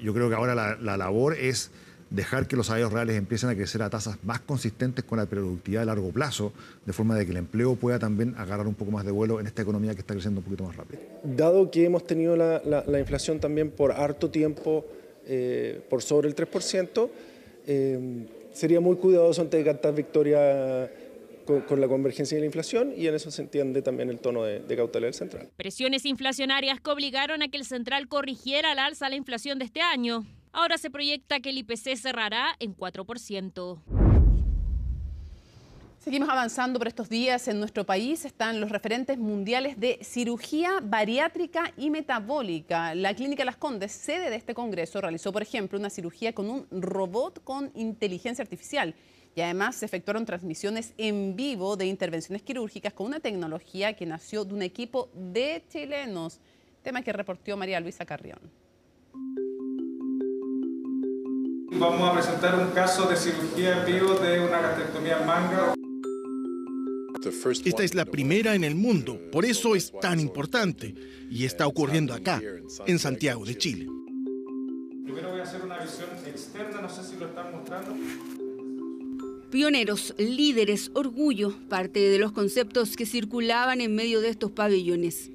Yo creo que ahora la labor es dejar que los salarios reales empiecen a crecer a tasas más consistentes con la productividad a largo plazo, de forma de que el empleo pueda también agarrar un poco más de vuelo en esta economía que está creciendo un poquito más rápido. Dado que hemos tenido la inflación también por harto tiempo, por sobre el 3%, sería muy cuidadoso antes de cantar victoria con la convergencia de la inflación, y en eso se entiende también el tono de cautela del Central. Presiones inflacionarias que obligaron a que el Central corrigiera al alza la inflación de este año. Ahora se proyecta que el IPC cerrará en 4%. Seguimos avanzando por estos días. En nuestro país están los referentes mundiales de cirugía bariátrica y metabólica. La Clínica Las Condes, sede de este congreso, realizó, por ejemplo, una cirugía con un robot con inteligencia artificial. Y además se efectuaron transmisiones en vivo de intervenciones quirúrgicas con una tecnología que nació de un equipo de chilenos, tema que reportó María Luisa Carrión. Vamos a presentar un caso de cirugía en vivo de una gastrectomía en manga. Esta es la primera en el mundo, por eso es tan importante, y está ocurriendo acá, en Santiago de Chile. Primero voy a hacer una visión externa, no sé si lo están mostrando. Pioneros, líderes, orgullo, parte de los conceptos que circulaban en medio de estos pabellones.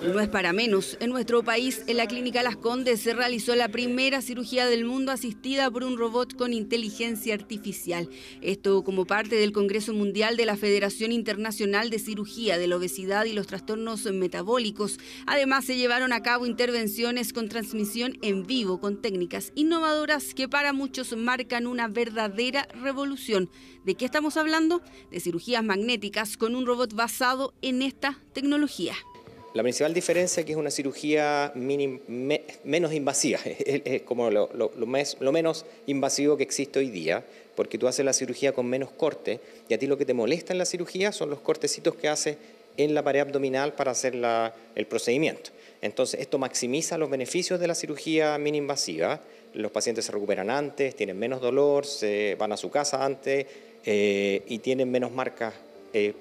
Y no es para menos. En nuestro país, en la Clínica Las Condes, se realizó la primera cirugía del mundo asistida por un robot con inteligencia artificial. Esto como parte del Congreso Mundial de la Federación Internacional de Cirugía de la Obesidad y los Trastornos Metabólicos. Además, se llevaron a cabo intervenciones con transmisión en vivo, con técnicas innovadoras que para muchos marcan una verdadera revolución. ¿De qué estamos hablando? De cirugías magnéticas con un robot basado en esta tecnología. La principal diferencia es que es una cirugía menos invasiva, es como lo menos invasivo que existe hoy día, porque tú haces la cirugía con menos corte y a ti lo que te molesta en la cirugía son los cortecitos que haces en la pared abdominal para hacer el procedimiento. Entonces esto maximiza los beneficios de la cirugía mini-invasiva. Los pacientes se recuperan antes, tienen menos dolor, se van a su casa antes y tienen menos marcas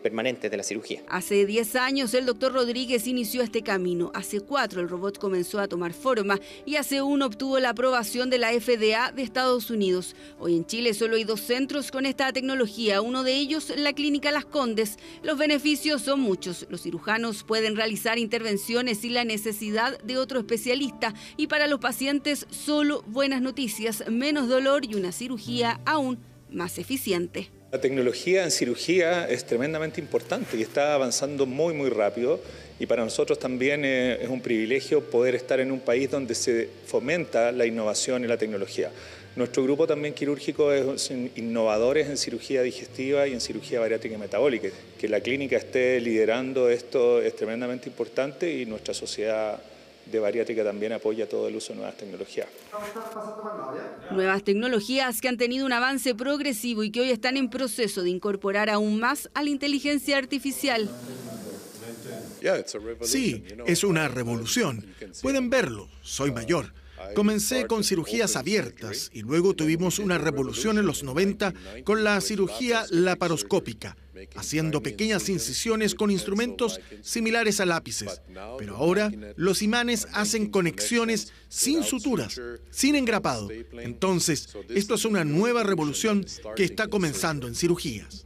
permanentes de la cirugía. Hace 10 años el doctor Rodríguez inició este camino. Hace 4 el robot comenzó a tomar forma y hace 1 obtuvo la aprobación de la FDA de Estados Unidos. Hoy en Chile solo hay 2 centros con esta tecnología, uno de ellos la Clínica Las Condes. Los beneficios son muchos. Los cirujanos pueden realizar intervenciones sin la necesidad de otro especialista y para los pacientes solo buenas noticias, menos dolor y una cirugía aún más eficiente. La tecnología en cirugía es tremendamente importante y está avanzando muy rápido y para nosotros también es un privilegio poder estar en un país donde se fomenta la innovación y la tecnología. Nuestro grupo también quirúrgico es innovadores en cirugía digestiva y en cirugía bariátrica y metabólica. Que la clínica esté liderando esto es tremendamente importante y nuestra sociedad de bariátrica también apoya todo el uso de nuevas tecnologías. Nuevas tecnologías que han tenido un avance progresivo y que hoy están en proceso de incorporar aún más a la inteligencia artificial. Sí, es una revolución. Pueden verlo, soy mayor. Comencé con cirugías abiertas y luego tuvimos una revolución en los 90 con la cirugía laparoscópica, haciendo pequeñas incisiones con instrumentos similares a lápices. Pero ahora los imanes hacen conexiones sin suturas, sin engrapado. Entonces, esto es una nueva revolución que está comenzando en cirugías.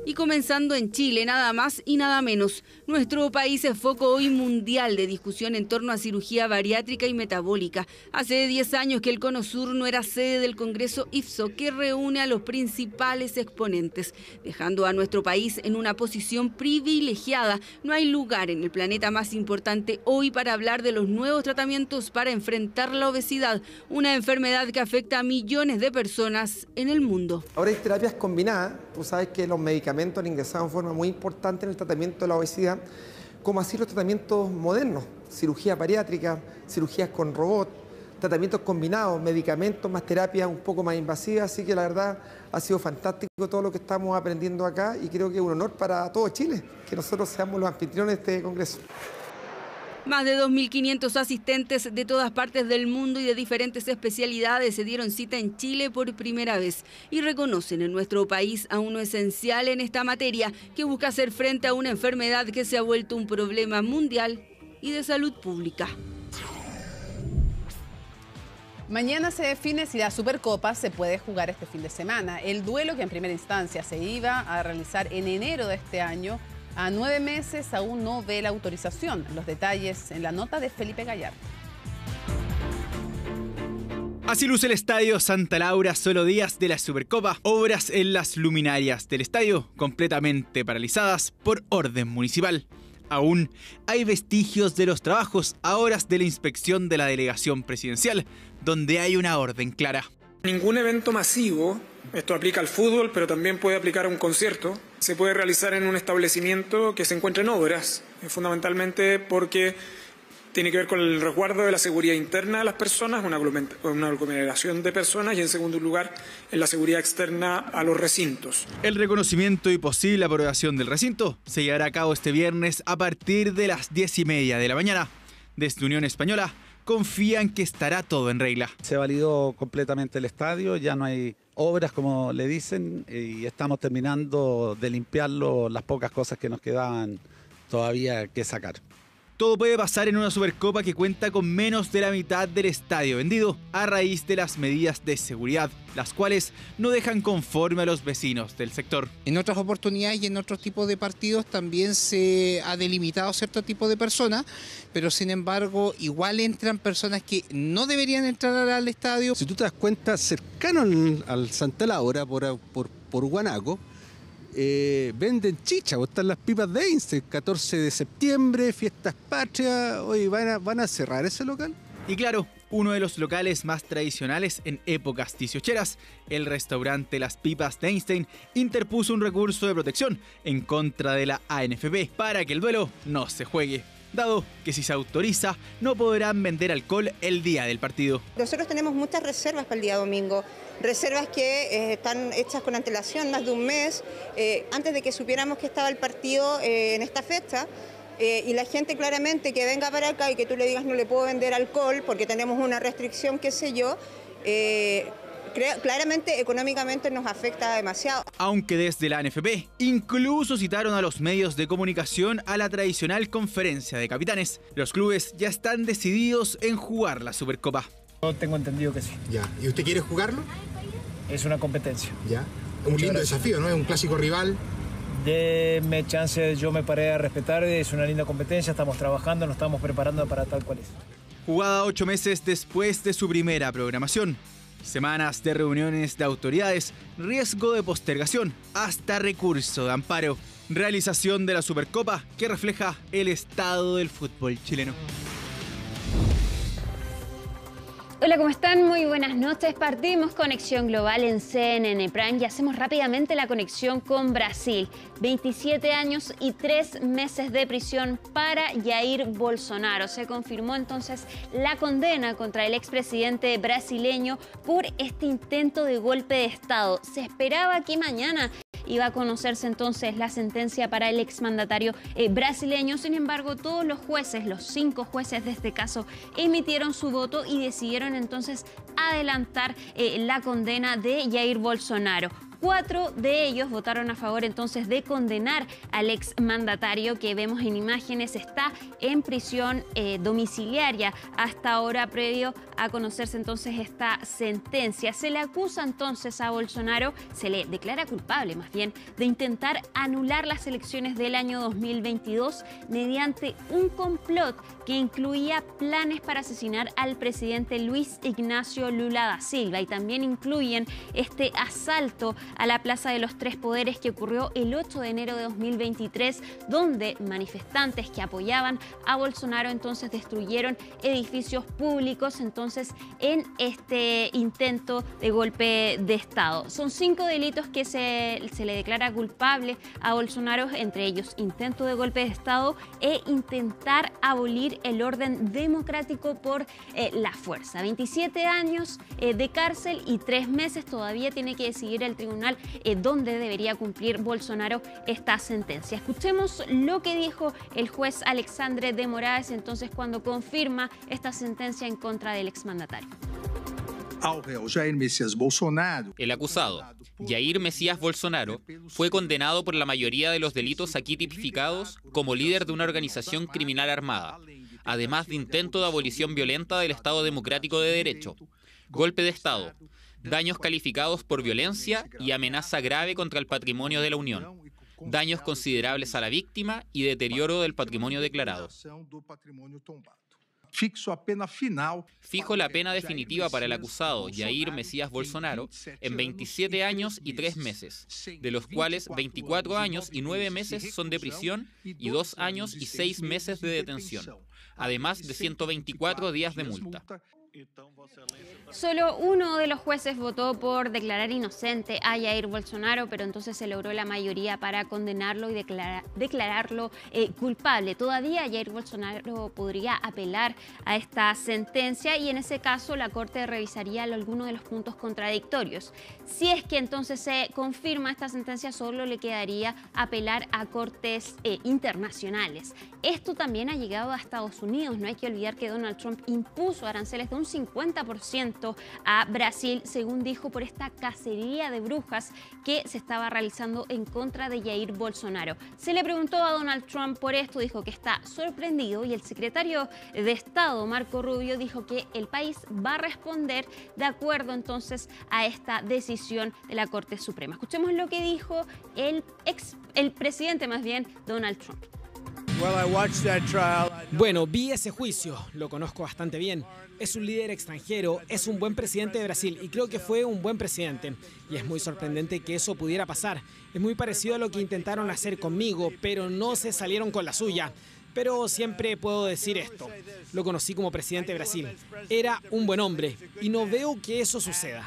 Y comenzando en Chile, nada más y nada menos. Nuestro país es foco hoy mundial de discusión en torno a cirugía bariátrica y metabólica. Hace 10 años que el Cono Sur no era sede del Congreso IFSO, que reúne a los principales exponentes, dejando a nuestro país en una posición privilegiada. No hay lugar en el planeta más importante hoy para hablar de los nuevos tratamientos para enfrentar la obesidad, una enfermedad que afecta a millones de personas en el mundo. Ahora hay terapias combinadas. Tú sabes que los medicamentos han ingresado en forma muy importante en el tratamiento de la obesidad, como así los tratamientos modernos, cirugía bariátrica, cirugías con robot, tratamientos combinados, medicamentos más terapias un poco más invasivas, así que la verdad ha sido fantástico todo lo que estamos aprendiendo acá y creo que es un honor para todo Chile que nosotros seamos los anfitriones de este congreso. Más de 2.500 asistentes de todas partes del mundo y de diferentes especialidades se dieron cita en Chile por primera vez y reconocen en nuestro país a uno esencial en esta materia que busca hacer frente a una enfermedad que se ha vuelto un problema mundial y de salud pública. Mañana se define si la Supercopa se puede jugar este fin de semana. El duelo que en primera instancia se iba a realizar en enero de este año, a 9 meses aún no ve la autorización. Los detalles en la nota de Felipe Gallardo. Así luce el Estadio Santa Laura solo días de la Supercopa. Obras en las luminarias del estadio completamente paralizadas por orden municipal. Aún hay vestigios de los trabajos a horas de la inspección de la delegación presidencial, donde hay una orden clara. Ningún evento masivo, esto aplica al fútbol, pero también puede aplicar a un concierto, se puede realizar en un establecimiento que se encuentre en obras, fundamentalmente porque tiene que ver con el resguardo de la seguridad interna de las personas, una aglomeración de personas, y en segundo lugar, en la seguridad externa a los recintos. El reconocimiento y posible aprobación del recinto se llevará a cabo este viernes a partir de las 10:30 de la mañana. Desde Unión Española confían que estará todo en regla. Se validó completamente el estadio, ya no hay obras, como le dicen, y estamos terminando de limpiarlo, las pocas cosas que nos quedaban todavía que sacar. Todo puede pasar en una Supercopa que cuenta con menos de la mitad del estadio vendido a raíz de las medidas de seguridad, las cuales no dejan conforme a los vecinos del sector. En otras oportunidades y en otros tipos de partidos también se ha delimitado cierto tipo de personas, pero sin embargo igual entran personas que no deberían entrar al estadio. Si tú te das cuenta, cercano al Santa Laura, por Guanaco, venden chicha, están las pipas de Einstein, 14 de septiembre, fiestas patrias, hoy van a cerrar ese local. Y claro, uno de los locales más tradicionales en épocas 18eras, el restaurante Las Pipas de Einstein, interpuso un recurso de protección en contra de la ANFP para que el duelo no se juegue, dado que si se autoriza no podrán vender alcohol el día del partido. Nosotros tenemos muchas reservas para el día domingo, reservas que están hechas con antelación, más de un mes, antes de que supiéramos que estaba el partido en esta fecha. Y la gente claramente que venga para acá y que tú le digas no le puedo vender alcohol porque tenemos una restricción, qué sé yo, claramente económicamente nos afecta demasiado. Aunque desde la ANFP incluso citaron a los medios de comunicación a la tradicional conferencia de capitanes. Los clubes ya están decididos en jugar la Supercopa. Yo tengo entendido que sí. Ya. ¿Y usted quiere jugarlo? Es una competencia. Ya. Un lindo desafío, ¿no? Es un clásico rival. Deme chance, yo me paré a respetar, es una linda competencia, estamos trabajando, nos estamos preparando para tal cual es. Jugada 8 meses después de su primera programación. Semanas de reuniones de autoridades, riesgo de postergación, hasta recurso de amparo. Realización de la Supercopa que refleja el estado del fútbol chileno. Hola, ¿cómo están? Muy buenas noches. Partimos Conexión Global en CNN Prime y hacemos rápidamente la conexión con Brasil. 27 años y 3 meses de prisión para Jair Bolsonaro. Se confirmó entonces la condena contra el expresidente brasileño por este intento de golpe de Estado. Se esperaba que mañana iba a conocerse entonces la sentencia para el exmandatario brasileño. Sin embargo, todos los jueces, los 5 jueces de este caso, emitieron su voto y decidieron entonces adelantar la condena de Jair Bolsonaro. 4 de ellos votaron a favor entonces de condenar al exmandatario, que vemos en imágenes está en prisión domiciliaria hasta ahora, previo a conocerse entonces esta sentencia. Se le acusa entonces a Bolsonaro, se le declara culpable más bien, de intentar anular las elecciones del año 2022 mediante un complot que incluía planes para asesinar al presidente Luis Ignacio Lula da Silva, y también incluyen este asalto a la Plaza de los Tres Poderes que ocurrió el 8 de enero de 2023, donde manifestantes que apoyaban a Bolsonaro entonces destruyeron edificios públicos entonces en este intento de golpe de Estado. Son 5 delitos que se le declara culpable a Bolsonaro, entre ellos intento de golpe de Estado e intentar abolir el orden democrático por la fuerza. 27 años de cárcel y 3 meses todavía tiene que decidir el tribunal dónde debería cumplir Bolsonaro esta sentencia. Escuchemos lo que dijo el juez Alexandre de Moraes entonces cuando confirma esta sentencia en contra del exmandatario. El acusado, Jair Mesías Bolsonaro, fue condenado por la mayoría de los delitos aquí tipificados como líder de una organización criminal armada, además de intento de abolición violenta del Estado Democrático de Derecho, golpe de Estado, daños calificados por violencia y amenaza grave contra el patrimonio de la Unión, daños considerables a la víctima y deterioro del patrimonio declarado. Fijo la pena definitiva para el acusado Jair Mesías Bolsonaro en 27 años y 3 meses, de los cuales 24 años y 9 meses son de prisión y 2 años y 6 meses de detención, además de 124 días de multa. Solo uno de los jueces votó por declarar inocente a Jair Bolsonaro, pero entonces se logró la mayoría para condenarlo y declararlo culpable. Todavía Jair Bolsonaro podría apelar a esta sentencia y en ese caso la Corte revisaría algunos de los puntos contradictorios. Si es que entonces se confirma esta sentencia, solo le quedaría apelar a cortes internacionales. Esto también ha llegado a Estados Unidos. No hay que olvidar que Donald Trump impuso aranceles de un 50% a Brasil, según dijo, por esta cacería de brujas que se estaba realizando en contra de Jair Bolsonaro. Se le preguntó a Donald Trump por esto, dijo que está sorprendido y el secretario de Estado, Marco Rubio, dijo que el país va a responder de acuerdo entonces a esta decisión de la Corte Suprema. Escuchemos lo que dijo el presidente Donald Trump. Bueno, vi ese juicio, lo conozco bastante bien. Es un líder extranjero, es un buen presidente de Brasil y creo que fue un buen presidente. Y es muy sorprendente que eso pudiera pasar. Es muy parecido a lo que intentaron hacer conmigo, pero no se salieron con la suya. Pero siempre puedo decir esto, lo conocí como presidente de Brasil. Era un buen hombre y no veo que eso suceda.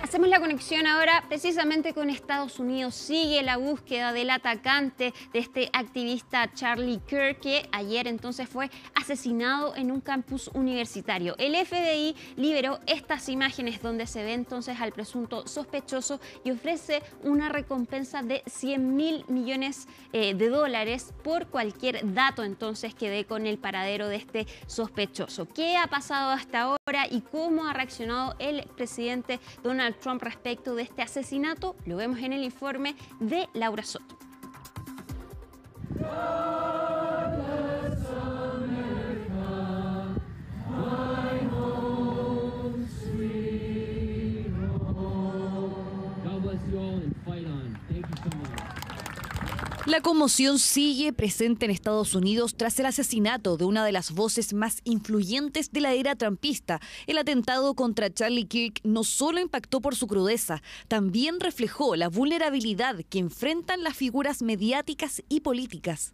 Hacemos la conexión ahora precisamente con Estados Unidos. Sigue la búsqueda del atacante de este activista Charlie Kirk, que ayer entonces fue asesinado en un campus universitario. El FBI liberó estas imágenes donde se ve entonces al presunto sospechoso y ofrece una recompensa de $100.000 millones de dólares por cualquier dato entonces que dé con el paradero de este sospechoso. ¿Qué ha pasado hasta ahora y cómo ha reaccionado el presidente Donald Trump respecto de este asesinato? Lo vemos en el informe de Laura Soto. La conmoción sigue presente en Estados Unidos tras el asesinato de una de las voces más influyentes de la era trumpista. El atentado contra Charlie Kirk no solo impactó por su crudeza, también reflejó la vulnerabilidad que enfrentan las figuras mediáticas y políticas.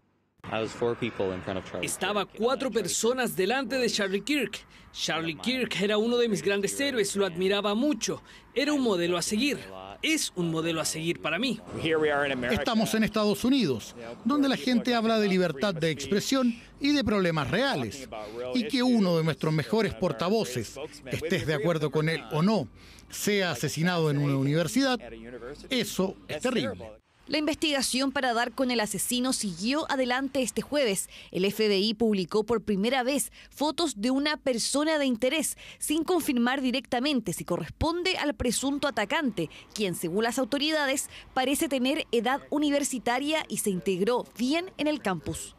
Estaba 4 personas delante de Charlie Kirk. Charlie Kirk era uno de mis grandes héroes, lo admiraba mucho. Era un modelo a seguir. Es un modelo a seguir para mí. Estamos en Estados Unidos, donde la gente habla de libertad de expresión y de problemas reales. Y que uno de nuestros mejores portavoces, estés de acuerdo con él o no, sea asesinado en una universidad, eso es terrible. La investigación para dar con el asesino siguió adelante este jueves. El FBI publicó por primera vez fotos de una persona de interés, sin confirmar directamente si corresponde al presunto atacante, quien, según las autoridades, parece tener edad universitaria y se integró bien en el campus.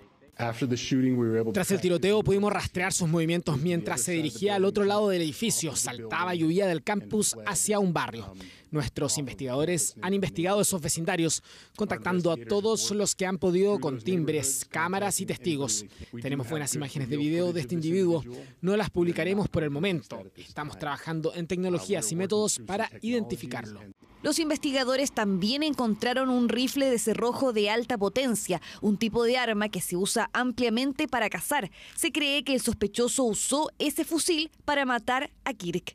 Tras el tiroteo pudimos rastrear sus movimientos mientras se dirigía al otro lado del edificio, saltaba y huía del campus hacia un barrio. Nuestros investigadores han investigado esos vecindarios, contactando a todos los que han podido con timbres, cámaras y testigos. Tenemos buenas imágenes de video de este individuo. No las publicaremos por el momento. Estamos trabajando en tecnologías y métodos para identificarlo. Los investigadores también encontraron un rifle de cerrojo de alta potencia, un tipo de arma que se usa ampliamente para cazar. Se cree que el sospechoso usó ese fusil para matar a Kirk.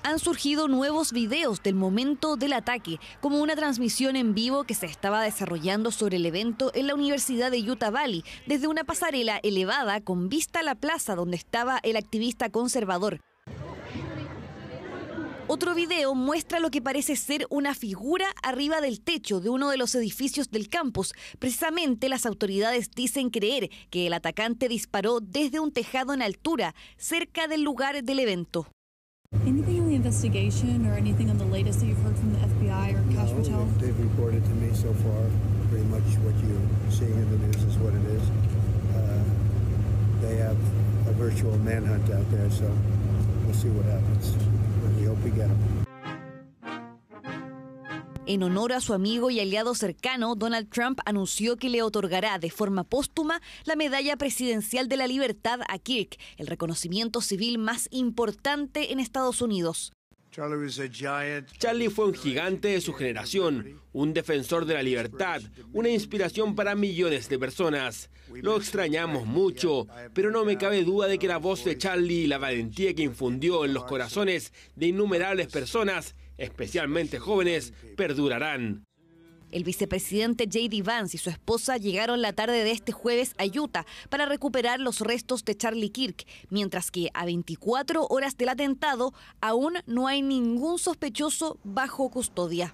Han surgido nuevos videos del momento del ataque, como una transmisión en vivo que se estaba desarrollando sobre el evento en la Universidad de Utah Valley, desde una pasarela elevada con vista a la plaza donde estaba el activista conservador. Otro video muestra lo que parece ser una figura arriba del techo de uno de los edificios del campus. Precisamente las autoridades dicen creer que el atacante disparó desde un tejado en altura, cerca del lugar del evento. Anything on the investigation or anything on the latest that you've heard from the FBI or Cash Patel? They've reported to me so far pretty much what you're seeing in the news is what it is. They have a virtual manhunt out there, so we'll see what happens. We hope we get them. En honor a su amigo y aliado cercano, Donald Trump anunció que le otorgará de forma póstuma la Medalla Presidencial de la Libertad a Kirk, el reconocimiento civil más importante en Estados Unidos. Charlie fue un gigante de su generación, un defensor de la libertad, una inspiración para millones de personas. Lo extrañamos mucho, pero no me cabe duda de que la voz de Charlie y la valentía que infundió en los corazones de innumerables personas, especialmente jóvenes, perdurarán. El vicepresidente J.D. Vance y su esposa llegaron la tarde de este jueves a Utah para recuperar los restos de Charlie Kirk, mientras que a 24 horas del atentado aún no hay ningún sospechoso bajo custodia.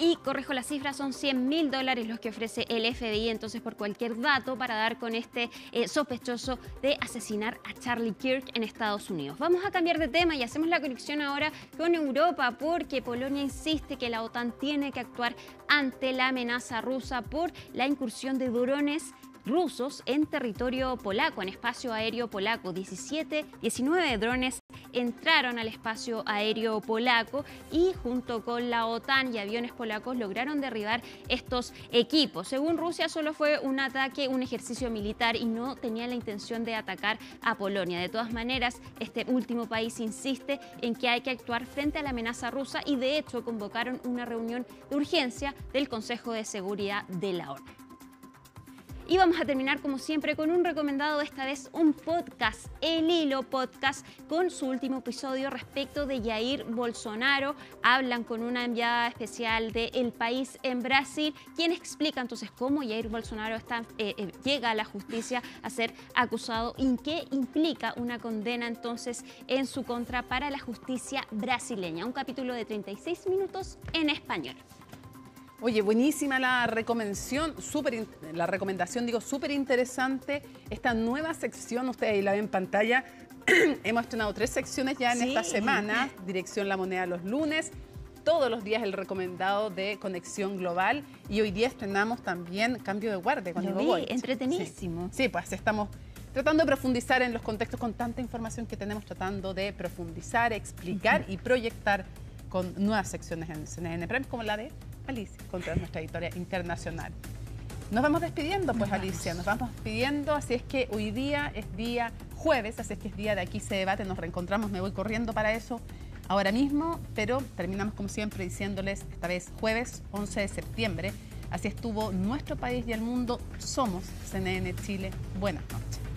Y corrijo la cifra, son $100.000 los que ofrece el FBI entonces por cualquier dato para dar con este sospechoso de asesinar a Charlie Kirk en Estados Unidos. Vamos a cambiar de tema y hacemos la conexión ahora con Europa porque Polonia insiste que la OTAN tiene que actuar ante la amenaza rusa por la incursión de drones rusos en territorio polaco, en espacio aéreo polaco. 19 drones entraron al espacio aéreo polaco y junto con la OTAN y aviones polacos lograron derribar estos equipos. Según Rusia, solo fue un ataque, un ejercicio militar y no tenía la intención de atacar a Polonia. De todas maneras, este último país insiste en que hay que actuar frente a la amenaza rusa y de hecho convocaron una reunión de urgencia del Consejo de Seguridad de la ONU. Y vamos a terminar como siempre con un recomendado, esta vez un podcast, El Hilo Podcast, con su último episodio respecto de Jair Bolsonaro. Hablan con una enviada especial de El País en Brasil, quien explica entonces cómo Jair Bolsonaro llega a la justicia a ser acusado y qué implica una condena entonces en su contra para la justicia brasileña. Un capítulo de 36 minutos en español. Oye, buenísima la recomendación, súper interesante. Esta nueva sección, ustedes ahí la ven en pantalla. Hemos estrenado 3 secciones ya en esta semana. Dirección La Moneda los lunes. Todos los días el recomendado de Conexión Global. Y hoy día estrenamos también Cambio de Guardia con Ivo Boit. Entretenidísimo. Sí, pues estamos tratando de profundizar en los contextos con tanta información que tenemos, tratando de profundizar, explicar y proyectar con nuevas secciones en CNN Prime, como la de Alicia, contra nuestra editorial internacional. Nos vamos despidiendo, pues, Alicia, nos vamos despidiendo, así es que hoy día es día jueves, así es que es día de Aquí se debate, nos reencontramos, me voy corriendo para eso ahora mismo, pero terminamos como siempre diciéndoles, esta vez jueves 11 de septiembre, así estuvo nuestro país y el mundo, somos CNN Chile, buenas noches.